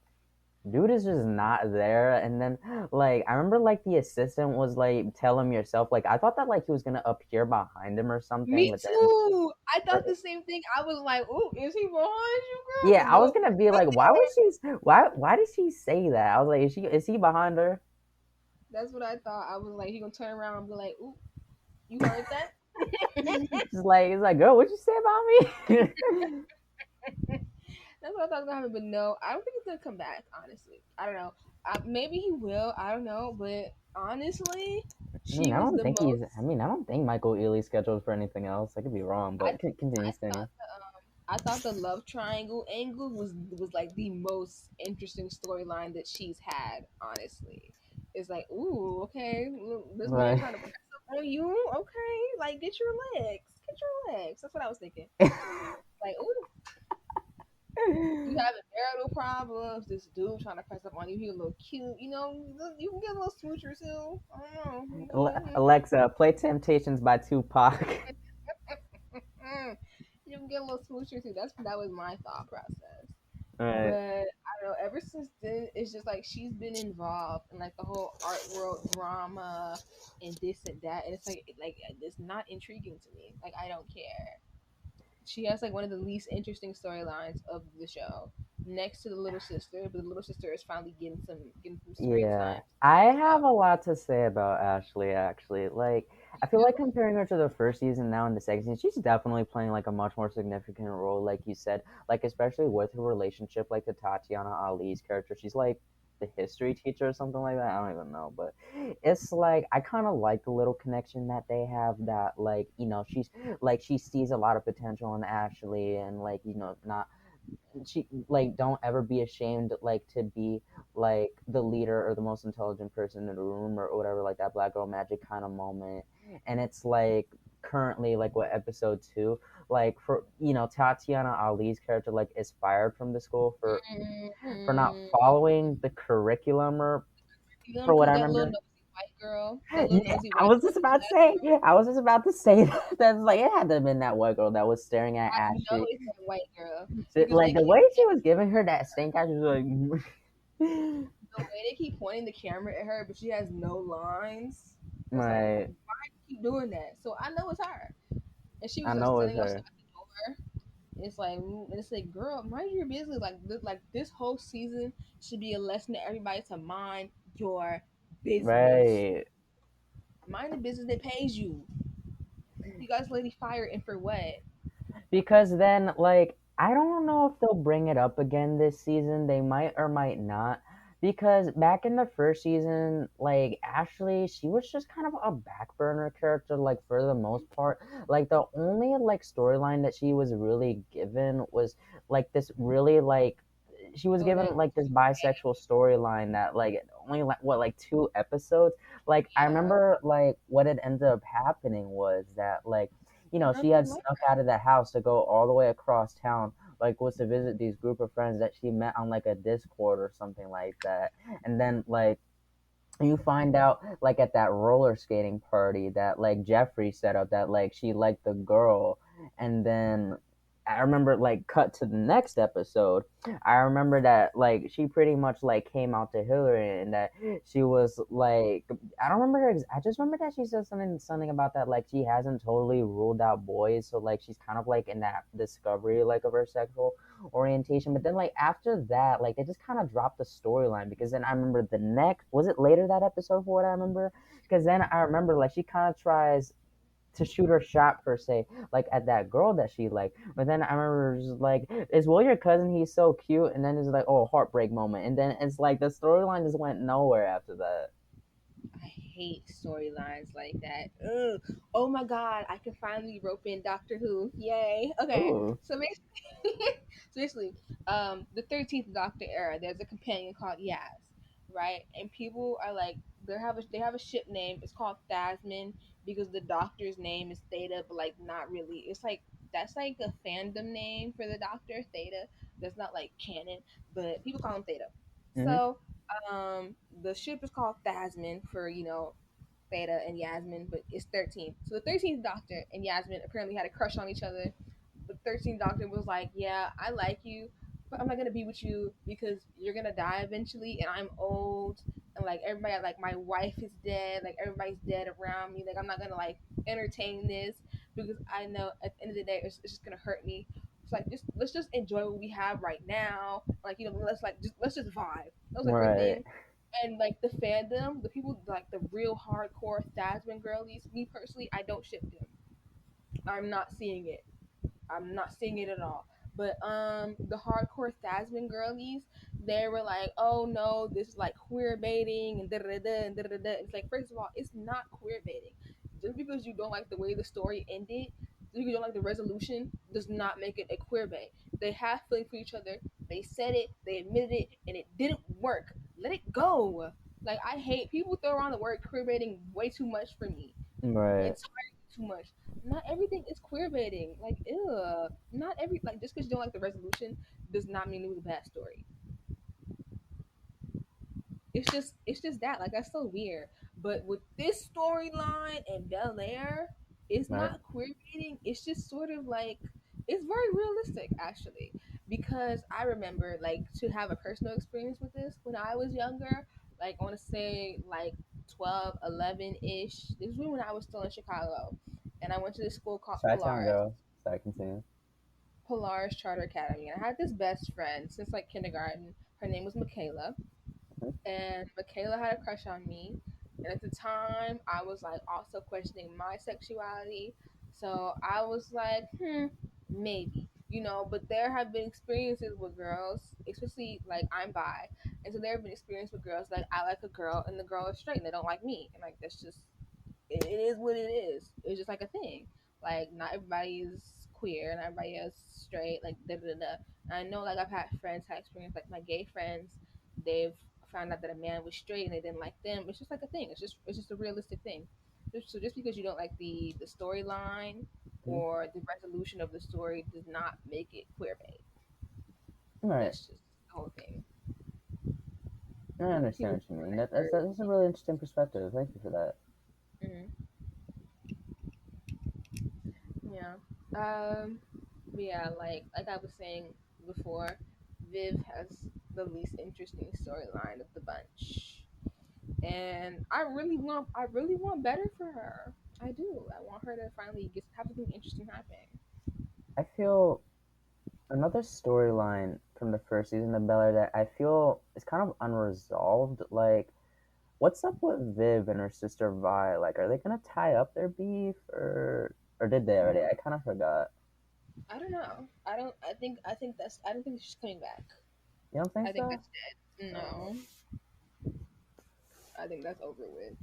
dude is just not there. And then like I remember like the assistant was like tell him yourself. Like I thought that like he was gonna appear behind him or something, Me but then too. I or, thought the same thing. I was like, "Oh, is he behind you, girl?" yeah, But I was nope. gonna be like, why did she say that? I was like, is he behind her? That's what I thought. I was like, he gonna turn around and be like, "Ooh, you heard that?" Just like it's like, girl, what'd you say about me? That's what I thought was gonna happen. But no, I don't think he's gonna come back. Honestly, I don't know. Maybe he will. I don't know. But honestly, she was the I most. mean, I don't think Michael Ealy's scheduled for anything else. I could be wrong, I but continue, I continue. thought I thought the love triangle angle was like the most interesting storyline that she's had. Honestly, it's like, ooh, okay, look, this man But trying to press up on you. Okay, like get your legs. That's what I was thinking. Like, ooh, you having marital problems. This dude trying to press up on you. He a little cute. You can get a little smoocher too. I don't know. Alexa, play Temptations by Tupac. You can get a little smoocher too. That was my thought process. All right. But I don't know. Ever since then, it's just like she's been involved in like the whole art world drama and this and that, and it's like it's not intriguing to me. Like I don't care. She has like one of the least interesting storylines of the show, next to the little sister. But the little sister is finally getting some screen Yeah, time. I So have a lot to say about Ashley actually. Like, I feel you like comparing her to the first season now in the second season, she's definitely playing like a much more significant role, like you said. Like, especially with her relationship, like to Tatiana Ali's character. She's like the history teacher or something like that. I don't even know, but it's like I kind of like the little connection that they have. That like she's like she sees a lot of potential in Ashley, and like not. she like don't ever be ashamed like to be like the leader or the most intelligent person in the room or whatever, like that black girl magic kind of moment. And it's like currently like what episode 2, like for Tatiana Ali's character like is fired from the school for not Mm-hmm. following the curriculum or for what Because I that little remember. nosy white girl, that little Yeah, nosy I white was girl just in about to say, classroom. I was just about to say that. That's like it had to have been that white girl that was staring at I know Ashley. it's that white girl because Like the way she was giving her that stink eye, she was like, the way they keep pointing the camera at her, but she has no lines. It's like, why right. do you keep doing that? So I know it's her, and she I was know it's standing outside her. the door. It's like, girl, mind your business. Like this whole season should be a lesson to everybody to mind your business. Right. Mind the business that pays you. You guys lady fired and for what? Because then, like, I don't know if they'll bring it up again this season. They might or might not. Because back in the first season, like, Ashley, she was just kind of a back burner character, like, for the most part. Like, the only, like, storyline that she was really given was, like, this really, like, she was Oh, given, that like, this bisexual storyline that, like, only, like, what, like, 2 episodes? Like, I yeah. remember, like, what had ended up happening was that, like, she Nothing had like snuck out of the house to go all the way across town, like was to visit these group of friends that she met on like a Discord or something like that. And then like you find out like at that roller skating party that like Jeffrey set up that like she liked the girl. And then I remember like cut to the next episode. I remember that like she pretty much like came out to Hillary and that she was like I don't remember I just remember that she said something about that like she hasn't totally ruled out boys, so like she's kind of like in that discovery like of her sexual orientation. But then like after that, like they just kind of dropped the storyline because then I remember the next was it later that episode for what I remember? Because then I remember like she kind of tries to shoot her shot per se, like at that girl that she liked. But then I remember just like, is Will your cousin? He's so cute. And then it's like, oh, heartbreak moment. And then it's like the storyline just went nowhere after that. I hate storylines like that. Ugh. Oh my god, I can finally rope in Doctor Who. Yay. Okay. Ooh. So basically, so basically, the 13th Doctor era, there's a companion called Yaz, right? And people are like, they have a ship name. It's called Thasmin because the Doctor's name is Theta, but like not really. It's like that's like a fandom name for the Doctor, Theta. That's not like canon, but people call him Theta. Mm-hmm. So the ship is called Thasmin for Theta and Yasmin, but it's 13. So the 13th Doctor and Yasmin apparently had a crush on each other. The 13th Doctor was like, "Yeah, I like you, but I'm not gonna be with you because you're gonna die eventually, and I'm old, and like everybody, like my wife is dead, like everybody's dead around me. Like I'm not gonna like entertain this because I know at the end of the day it's just gonna hurt me. It's like just let's just enjoy what we have right now. Like let's just vibe." That was like her Right. thing, and like the fandom, the people like the real hardcore Thasman girlies, me personally, I don't ship them. I'm not seeing it. I'm not seeing it at all. But the hardcore Thasman girlies, they were like, oh no, this is like queer baiting and da da da and da da da. It's like first of all, it's not queer baiting. Just because you don't like the way the story ended, just because you don't like the resolution, does not make it a queer bait. They have feeling for each other. They said it. They admitted it, and it didn't work. Let it go. Like I hate people throw around the word queer baiting way too much for me. Right. Entirely too much. Not everything is queer baiting. Like, ew. Not every like just because you don't like the resolution does not mean it was a bad story. It's just that like that's so weird. But with this storyline and Bel Air, it's Right. not queer baiting. It's just sort of like it's very realistic actually because I remember like to have a personal experience with this when I was younger. Like I want to say like 12, 11 ish. This was when I was still in Chicago, and I went to this school called Shy Town Polaris. girl. Sorry, continue. Polaris Charter Academy, and I had this best friend since like kindergarten. Her name was Michaela, Mhm. and Michaela had a crush on me. And at the time, I was like also questioning my sexuality. So I was like, maybe, But there have been experiences with girls, especially like I'm bi, and so there have been experiences with girls like I like a girl and the girl is straight and they don't like me, and like that's just it is what it is. It's just like a thing. Like not everybody is queer and everybody else straight, like da da da. Da. And I know like I've had friends have experience like my gay friends, they've found out that a man was straight and they didn't like them. It's just like a thing. It's just a realistic thing. So just because you don't like the storyline Mhm. or the resolution of the story does not make it queer bait. Right. That's just the whole thing. I People understand what you want mean. it That's a really interesting perspective. Thank you for that. hurt. Yeah. But yeah, like I was saying before, Viv has the least interesting storyline of the bunch, and I really want better for her. I do. I want her to finally get have something interesting happen. I feel another storyline from the first season of Bel Air that I feel is kind of unresolved. Like, what's up with Viv and her sister Vi? Like, are they gonna tie up their beef, or did they already? I kind of forgot. I don't know. I don't. I think that's. I don't think she's coming back. You don't think I think so? that's dead. Oh. No, I think that's over with.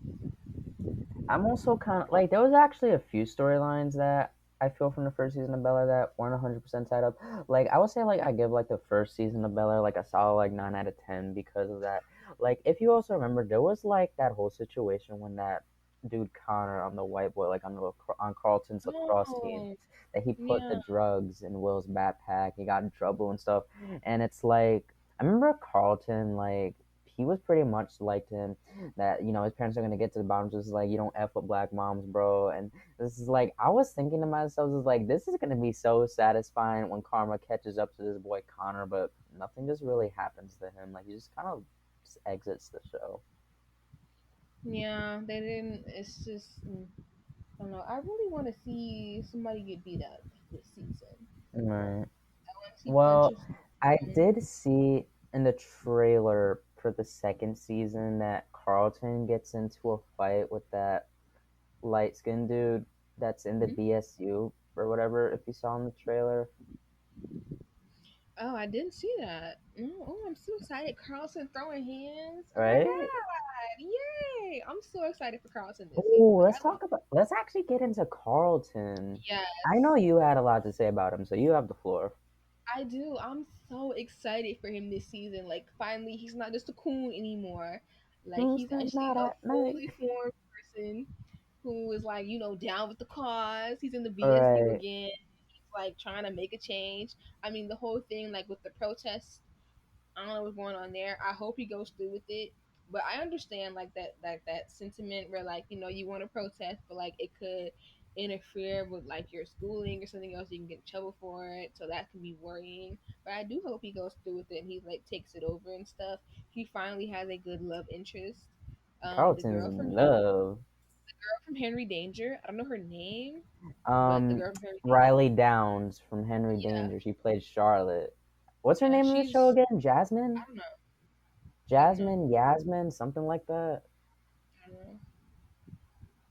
I'm also kind of like there was actually a few storylines that I feel from the first season of Bel Air that weren't 100% tied up. Like I would say, like I give like the first season of Bel Air like a solid like 9 out of 10 because of that. Like if you also remember, there was like that whole situation when that dude Connor on the white boy like on Carlton's lacrosse team Oh, that he put the yeah. drugs in Will's backpack. He got in trouble and stuff, and it's like I remember Carlton like he was pretty much like him that his parents are gonna get to the bottom. Just like you don't f with black moms, bro. And this is like I was thinking to myself, is like this is gonna be so satisfying when karma catches up to this boy Connor, but nothing just really happens to him. Like he just kind of just exits the show. Yeah, they didn't. It's just. I don't know. I really want to see somebody get beat up this season. Right. I want to see Well, punches I thrown. did see in the trailer for the second season that Carlton gets into a fight with that light skinned dude that's in the Mhm. BSU or whatever. If you saw in the trailer, Oh, I didn't see that. Oh, I'm so excited. Carlson throwing hands. Oh my right? God. Yay. I'm so excited for Carlson this season. Oh, Like, let's talk about. Let's actually get into Carlton. I know yes, you had a lot to say about him, so you have the floor. I do. I'm so excited for him this season. Like, finally, he's not just a coon anymore. Like, Who's he's the actually not a at night? fully formed person who is, like, down with the cause. He's in the BSU Right. again. He's, like, trying to make a change. I mean, the whole thing, like, with the protests, I don't know what's going on there. I hope he goes through with it. But I understand like that sentiment where like you want to protest, but like it could interfere with like your schooling or something else. You can get in trouble for it, so that can be worrying. But I do hope he goes through with it and he like takes it over and stuff. He finally has a good love interest. The Carlton's girl from in love. Henry Danger. I don't know her name, but the Um, girl from Henry Danger. Riley Downs from Henry Yeah, Danger. She played Charlotte. What's her yeah. name in the show She's again? Jasmine. I don't know. I don't know. Jasmine. Yasmin. Something like that. I don't know.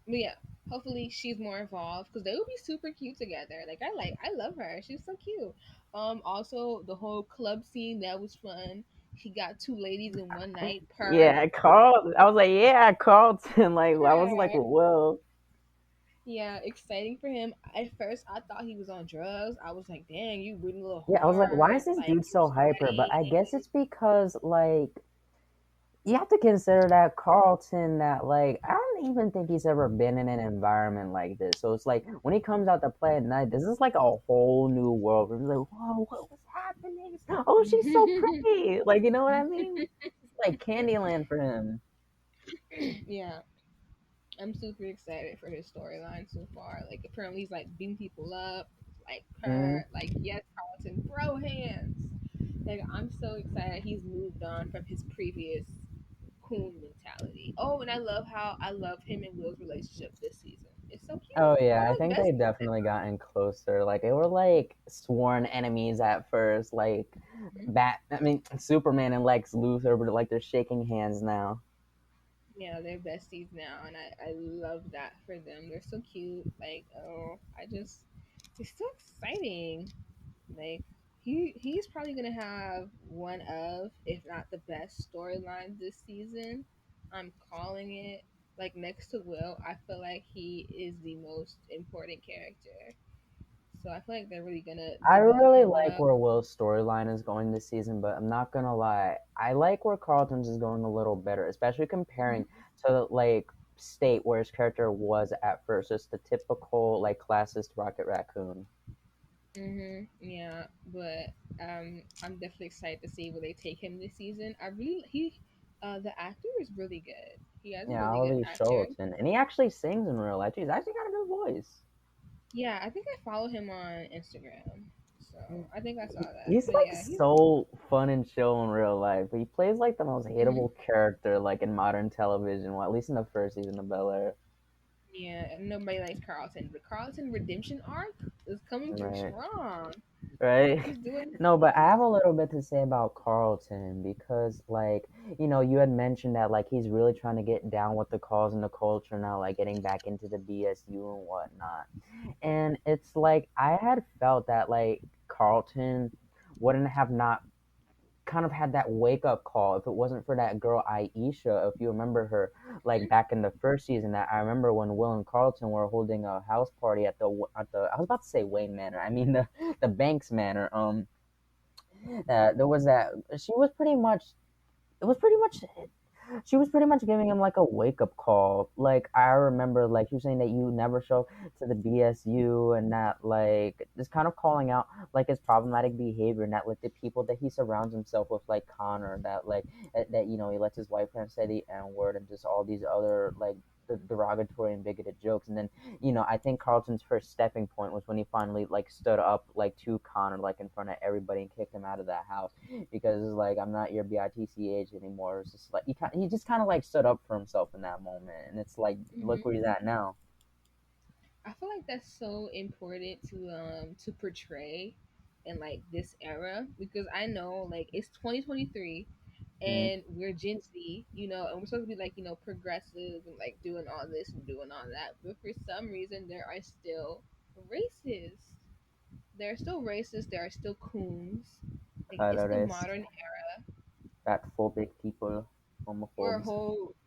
But yeah, hopefully she's more involved because they would be super cute together. I love her. She's so cute. Also the whole club scene that was fun. He got two ladies in one night per. Yeah, Carl. I was like, yeah, Carlton. Like, I was like, Per. well, Yeah, exciting for him. At first, I thought he was on drugs. I was like, dang, you breathing a little yeah. I was like, why hard. is this Like dude you're so hyper? But I sweating. guess it's because like you have to consider that Carlton that like I don't even think he's ever been in an environment like this. So it's like when he comes out to play at night, this is like a whole new world. He's like, whoa, what was happening? Oh, she's so pretty. Like you know what I mean? It's like Candyland for him. Yeah, I'm super excited for his storyline so far. Like apparently he's like beating people up, like Mm-hmm. her, like yes, Carlton, throw hands. Like I'm so excited he's moved on from his previous coon mentality. Oh, and I love him and Will's relationship this season. It's so Oh cute. yeah, They're I like think best they definitely gotten closer. Like they were like sworn enemies at first. Like friends. I mean, Superman and Lex Luthor, but like they're shaking hands now. Yeah, they're besties now, and I love that for them. They're so cute. Like, oh, it's so exciting. Like, he's probably gonna have one of, if not the best storyline this season. I'm calling it. Like next to Will, I feel like he is the most important character. So I feel like they're really gonna I develop really him like well. where Will's storyline is going this season, but I'm not gonna lie. I like where Carlton's is going a little better, especially Hmm. comparing to like State, where his character was at first, just the typical like classist Rocket Raccoon. Yeah, but I'm definitely excited to see where they take him this season. I really the actor is really good. He has a Yeah, really good Ollie actor. Schultz, and he actually sings in real life. He's actually got a good voice. Yeah, I think I follow him on Instagram, so I think I saw that. He's But like yeah, he's so fun and chill in real life, but he plays like the most mhm. hateable character like in modern television. Well, at least in the first season of Bel Air. Yeah, and nobody likes Carlton. The Carlton redemption arc is coming through Right. strong. Right? He's doing No, but I things. have a little bit to say about Carlton because, like, you had mentioned that, like, he's really trying to get down with the cause and the culture now, like, getting back into the BSU and whatnot. And it's like, I had felt that, like, Carlton wouldn't have not kind of had that wake up call if it wasn't for that girl Aisha, if you remember her, like back in the first season. That I remember when Will and Carlton were holding a house party at the I was about to say Wayne Manor. I mean the Banks Manor. There was that she was pretty much it was pretty much she was pretty much giving him like a wake up call. Like I remember, like you saying that you never show to the BSU and that like just kind of calling out like his problematic behavior and that like the people that he surrounds himself with, like Connor, that like that he lets his wife friend say the N word and just all these other like derogatory and bigoted jokes. And then I think Carlton's first stepping point was when he finally like stood up like to Connor like in front of everybody and kicked him out of that house because it's like I'm not your bitch anymore. It's just like he just kind of like stood up for himself in that moment, and it's like look where Hmm. he's at now. I feel like that's so important to portray in like this era because I know like it's 2023 Mm, and we're Gen Z, and we're supposed to be like progressive and like doing all this and doing all that, but for some reason there are still racist. There are still racist. There are still coons. Like it's the colorist, modern. fat phobic people, homophobes.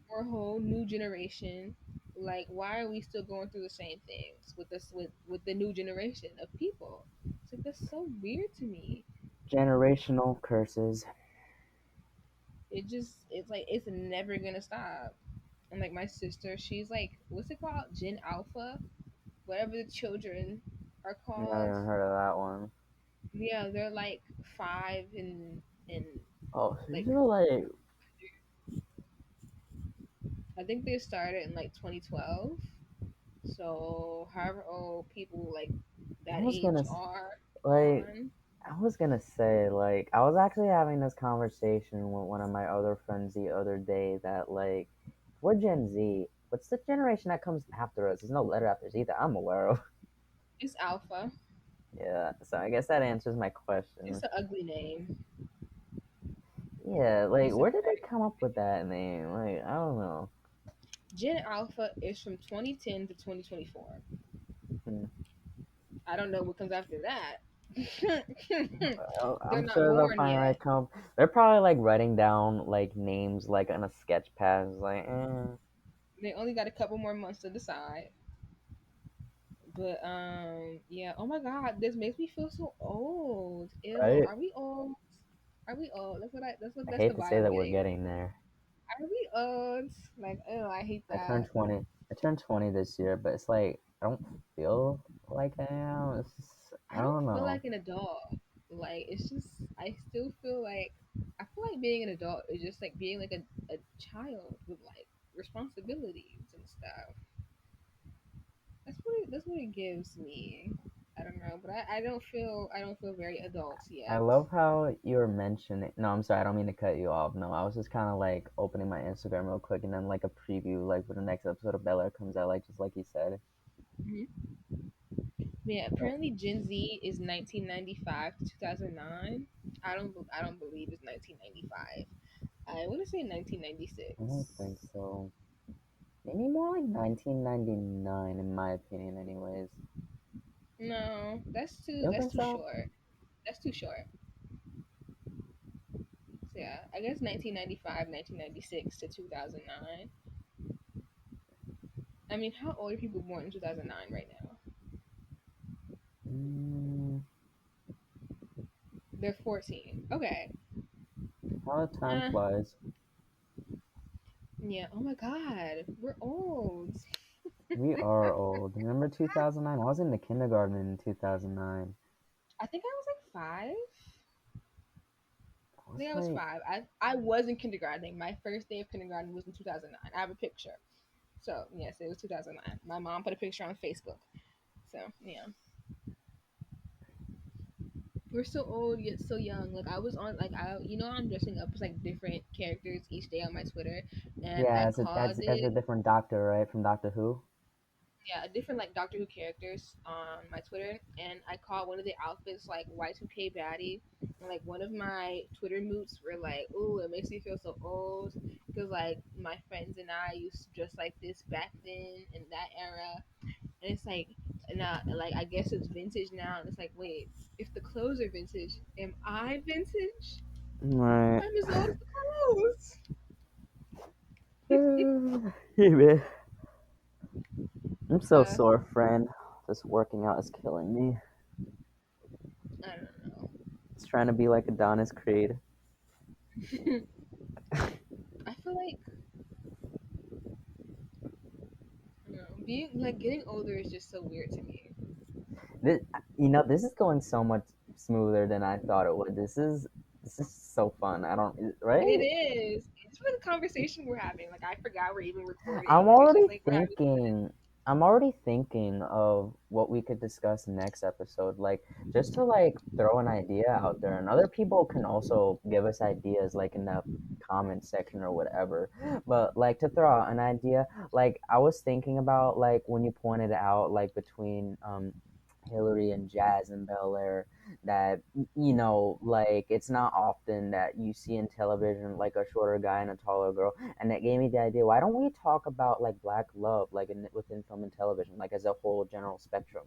We're a whole new generation. Like, why are we still going through the same things with this with the new generation of people? It's like that's so weird to me. Generational curses. It's like it's never gonna stop. And like my sister, she's like, what's it called? Gen Alpha, whatever the children are Never called. even heard of that one. Yeah, they're like 5 and Oh, so these like are like I think they started in like 2012. So however old people like I that was gonna age are like on. I was gonna say like I was actually having this conversation with one of my other friends the other day that like we're Gen Z. What's the generation that comes after us? There's no letter after Z that I'm aware of. It's Alpha. Yeah, so I guess that answers my It's question. an ugly name. Yeah, like It's a where did they come up with that name? Like I don't know. Gen Alpha is from 2010 to 2024. Hmm. I don't know what comes after that. They're I'm not sure they'll born find like yet. come. They're probably like writing down like names like on a sketch pad. It's like, They only got a couple more months to decide. But yeah. Oh my God, this makes me feel so old. Ew. right? Are we old? Are we old? I That's the hate to vibe say I'm that we're getting. getting there. Are we old? Like, oh, I hate I turned that. 20. I turned 20 this year, but it's like I don't feel like I am. It's just, I I don't don't feel know. like an adult. Like it's just I still feel like I feel like being an adult is just like being like a child with like responsibilities and stuff. That's what it gives me. I don't know, but I don't feel very adult I yet. love how you were mentioning. No, I'm sorry. I don't mean to cut you off. No, I was just kind of like opening my Instagram real quick and then like a preview, like when the next episode of Bel Air comes out, like just like you said. Hmm. Yeah, apparently Gen Z is 1995 to 2009. I don't believe it's 1995. I want to say I don't 1996. think so. Maybe more like 1999, in my opinion, anyways. No, You don't that's think too so? short. That's too short. So yeah, I guess 1995, 1996 to 2009. I mean, how old are people born in 2009 right now? Mm, They're 14. Okay. how the time Uh, flies. yeah. Oh my God. We're old. We are old. Remember 2009? I was in the kindergarten in 2009. I think I was like five. I I was think I was like, 5. I was in kindergarten. My first day of kindergarten was in 2009. I have a picture. So, yes, it was 2009. My mom put a picture on Facebook. So, yeah. We're so old yet so young. Like I was on like I'm dressing up as like different characters each day on my Twitter, and yeah, I as a, called as a it different doctor, right? From Doctor Who? yeah different like Doctor Who characters on my Twitter, and I called one of the outfits like Y2K baddie, and like one of my Twitter moots were like, "Ooh, it makes me feel so old," because like my friends and I used to dress like this back then in that era, and it's like now like I guess it's vintage now, and it's like wait, if the clothes are vintage, am I vintage? Right. I'm as old as the clothes. Hey, man. I'm so uh, sore, friend. This working out is killing me. I don't know. It's trying to be like Adonis Creed. I feel like I don't know, being like getting older is just so weird to me. This, this is going so much smoother than I thought it would. This is so fun. I don't It right. is. It's for the conversation we're having. Like I forgot we're even I'm recording. It's just already like we're having fun. thinking. I'm already thinking of what we could discuss next episode. Like just to like throw an idea out there, and other people can also give us ideas, like in the comment section or whatever. But like to throw out an idea, like I was thinking about like when you pointed out like between Hillary and Jazz and Bel Air that like it's not often that you see in television like a shorter guy and a taller girl, and that gave me the idea, why don't we talk about like black love like within film and television, like as a whole general spectrum,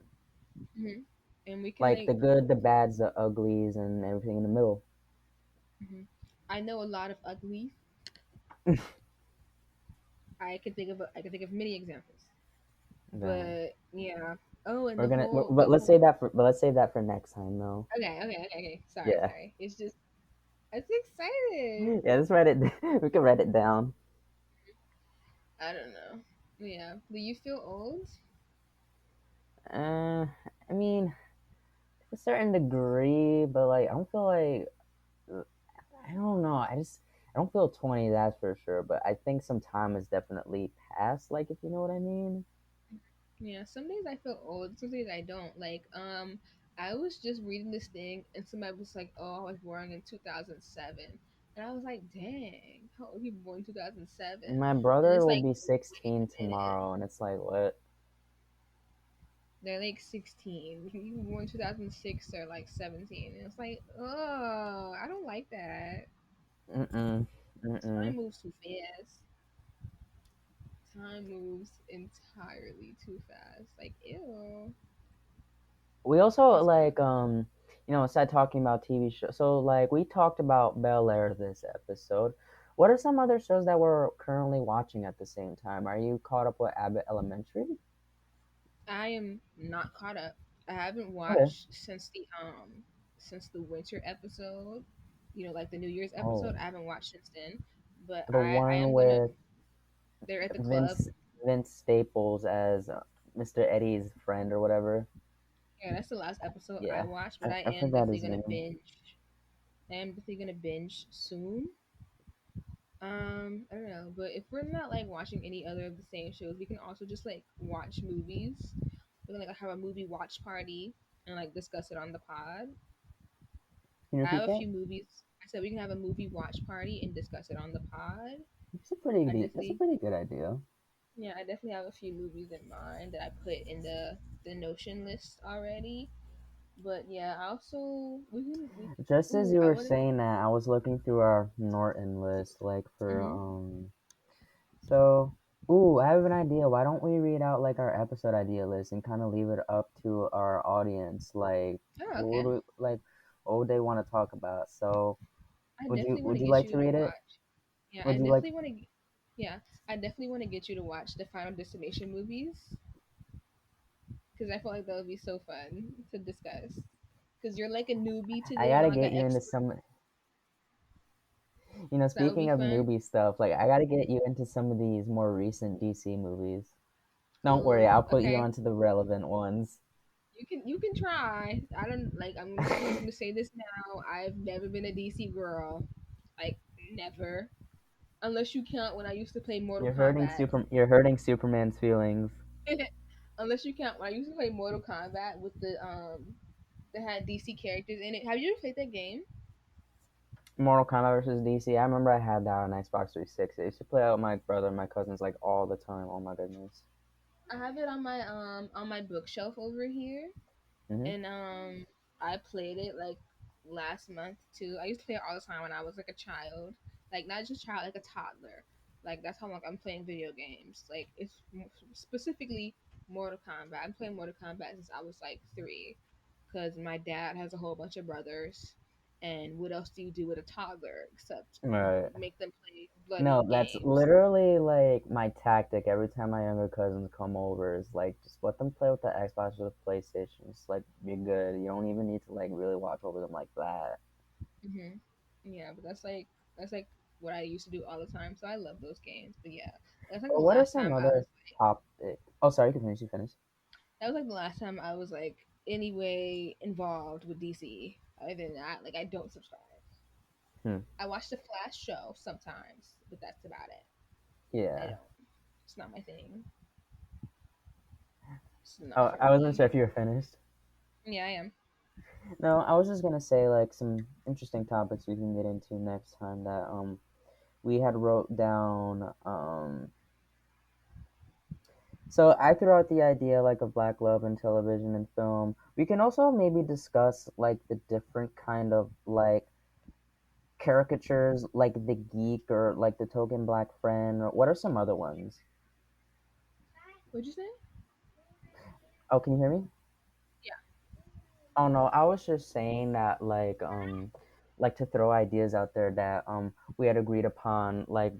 And we can like the like. good, the bads, the uglies, and everything in the middle. Mhm. I know a lot of ugly. I can think of many examples. Damn. But yeah. Oh, and We're gonna, the but let's whole. save that for, next time though. Okay. Sorry, Yeah. sorry. It's just it's excited. Yeah, let's write it. We can write it down. I don't know. Yeah. Do you feel old? I mean, to a certain degree, but like I don't feel like, I don't know. I don't feel 20, that's for sure. But I think some time has definitely passed. Like, if you know what I mean. Yeah, some days I feel old, some days I don't. Like, I was just reading this thing and somebody was like, "Oh, I was born in 2007." And I was like, "Dang, how old people born in 2007?" My And brother it's will like, be wait 16 a minute. tomorrow, and it's like, what? They're like 16. You were born 2006, they're like 17. And it's like, "Oh, I don't like that. Mm-mm. Mm-mm. Time moves too fast. Time moves entirely too fast. Like, ew." We also It's gross. like, aside talking about TV shows. So like, we talked about Bel Air this episode. What are some other shows that we're currently watching at the same time? Are you caught up with Abbott Elementary? I am not caught up. I haven't Okay. watched since the winter episode. Like the New Year's episode. Oh, I haven't watched since then. But the I one am gonna. with They're at the club. Vince Vince Staples as Mr. Eddie's friend or whatever. Yeah, that's the last episode I Yeah, watched. But I I am forgot definitely his gonna name. binge. I am definitely gonna binge soon. I don't know, but if we're not like watching any other of the same shows, we can also just like watch movies. We can like have a movie watch party and like discuss it on the pod. Can you I have repeat a that? few movies. I said we can have a movie watch party and discuss it on the pod. That's a pretty good idea. I definitely have a few movies in mind that I put in the Notion list already. But yeah, I also we Just as ooh you I were wanted. saying that, I was looking through our Norton list, like for Mm-hmm. So, ooh, I have an idea. Why don't we read out like our episode idea list and kind of leave it up to our audience? Like, Oh, what okay. would what would they want to talk about? So, I definitely want would to you get like you to to read it? watch. Yeah, I Would you like? definitely want to. Yeah, I definitely want to get you to watch the Final Destination movies. because I feel like that would be so fun to discuss. Because you're like a newbie to I them, gotta I'm like get an you into expert. some. So that would be Speaking of fun. newbie stuff, like I gotta get you into some of these more recent DC movies. Don't worry, Ooh, I'll put you okay. onto the relevant ones. You can try. I don't like. I'm just gonna say this now. I've never been a DC girl, like never, unless you count when I used to play Mortal Kombat. You're hurting Superman's feelings. Unless you count when I used to play Mortal Kombat with the that had DC characters in it. Have you ever played that game? Mortal Kombat versus DC. I remember I had that on Xbox 360. I used to play out with my brother and my cousins like all the time. Oh my goodness. I have it on my bookshelf over here, Hmm. and I played it like last month too. I used to play it all the time when I was like a child, like not just a child, like a toddler. Like that's how long I'm playing video games. Like it's specifically Mortal Kombat. I'm playing Mortal Kombat since I was like 3, because my dad has a whole bunch of brothers, and what else do you do with a toddler except Right. make them play bloody No, that's games? literally like my tactic every time my younger cousins come over is like just let them play with the Xbox or the PlayStation. It's like you're good. You don't even need to like really watch over them like that. Hmm. Yeah, but that's like what I used to do all the time. So I love those games. But yeah, that's like the But what are last some time I was other topic? Oh, sorry, you can finish. You finish. that was like the last time I was like anyway involved with DC. Other than that, like I don't subscribe. Hmm. I watch the Flash show sometimes, but that's about it. I Yeah. don't. It's not my thing. It's not Oh, for I wasn't sure me. if you were finished. Yeah, I am. No, I was just gonna say like some interesting topics we can get into next time that we had wrote down. So I threw out the idea like of black love in television and film. We can also maybe discuss like the different kind of like caricatures, like the geek or like the token black friend. Or what are some other ones? What'd you say? Oh, can you hear me? Yeah. Oh no, I was just saying that like to throw ideas out there that we had agreed upon like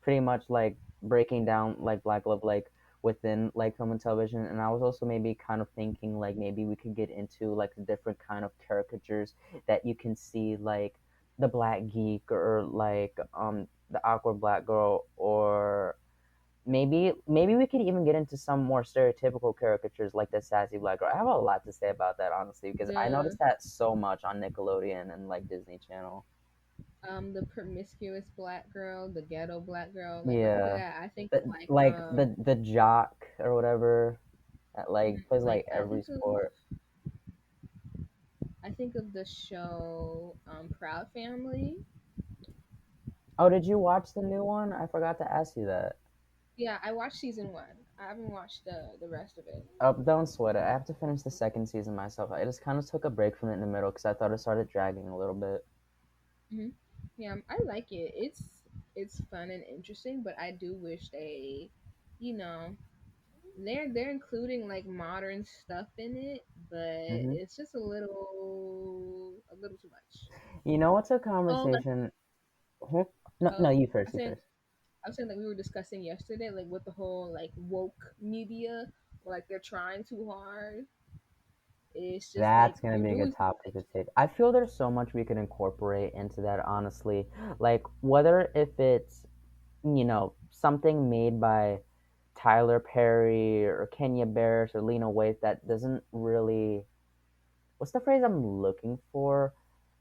pretty much like breaking down like black love like within like film and television, and I was also maybe kind of thinking like maybe we could get into like the different kind of caricatures that you can see like the black geek or like the awkward black girl or maybe we could even get into some more stereotypical caricatures like the sassy black girl. I have a lot to say about that honestly because I The noticed that so much on Nickelodeon and like Disney Channel. the promiscuous black girl, the ghetto black girl. Like when I think of Yeah, that, I think of the, like like the jock or whatever that like plays like like every sport. I think of the show Proud Family. Oh, did you watch the new one? I forgot to ask you that. Yeah, I watched season 1. I haven't watched the rest of it. Oh, don't sweat it. I have to finish the second season myself. I just kind of took a break from it in the middle because I thought it started dragging a little bit. Hmm. Yeah, I like it. It's fun and interesting, but I do wish they, you know, they're including like modern stuff in it, but Hmm. it's just a little too much. You know what's a Oh, like conversation? Huh? No, oh, no, you I first. You said first. I was saying like we were discussing yesterday, like with the whole like woke media, where, like they're trying too hard. It's just like That's gonna they're be a good doing too topic to much. take. I feel there's so much we could incorporate into that, honestly. Like whether if it's something made by Tyler Perry or Kenya Barris or Lena Waithe that doesn't really. What's the phrase I'm looking for?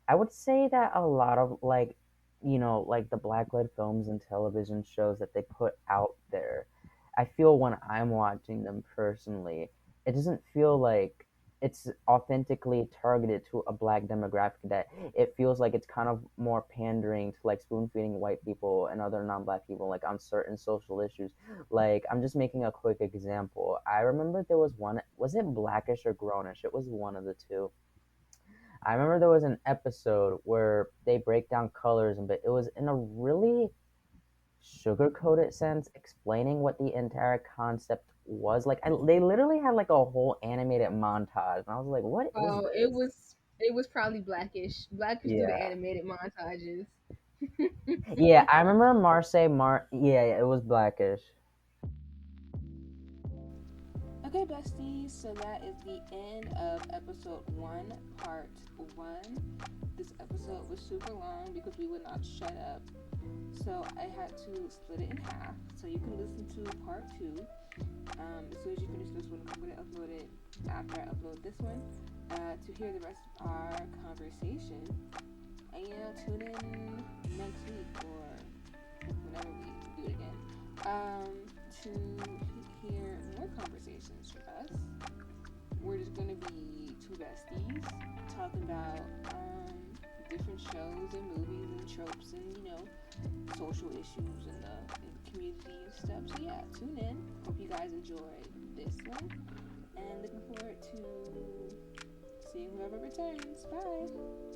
I would say that a lot of like the black-led films and television shows that they put out there, I feel when I'm watching them personally, it doesn't feel like it's authentically targeted to a black demographic. That it feels like it's kind of more pandering to like spoon feeding white people and other non-black people like on certain social issues. Like I'm just making a quick example. I remember there was one. Was it Blackish or Grownish? It was one of the two. I remember there was an episode where they break down colors, but it was in a really sugar-coated sense, explaining what the entire concept was. Like, they literally had like a whole animated montage, and I was like, "What is Oh, it this?" was it was probably Blackish. Blackish do the Yeah, animated montages. yeah. I remember Marseille. Yeah, yeah, it was Blackish. Okay, besties, so that is the end of episode 1, part 1. This episode was super long because we would not shut up. So I had to split it in half. So you can listen to part 2. As soon as you finish this one, I'm going to upload it after I upload this one to hear the rest of our conversation. And tune in next week or whenever we do it again to hear more conversations from us. We're just going to be two besties talking about different shows and movies and tropes and, social issues and the community and stuff. So yeah, tune in. Hope you guys enjoyed this one. And looking forward to seeing whoever returns. Bye.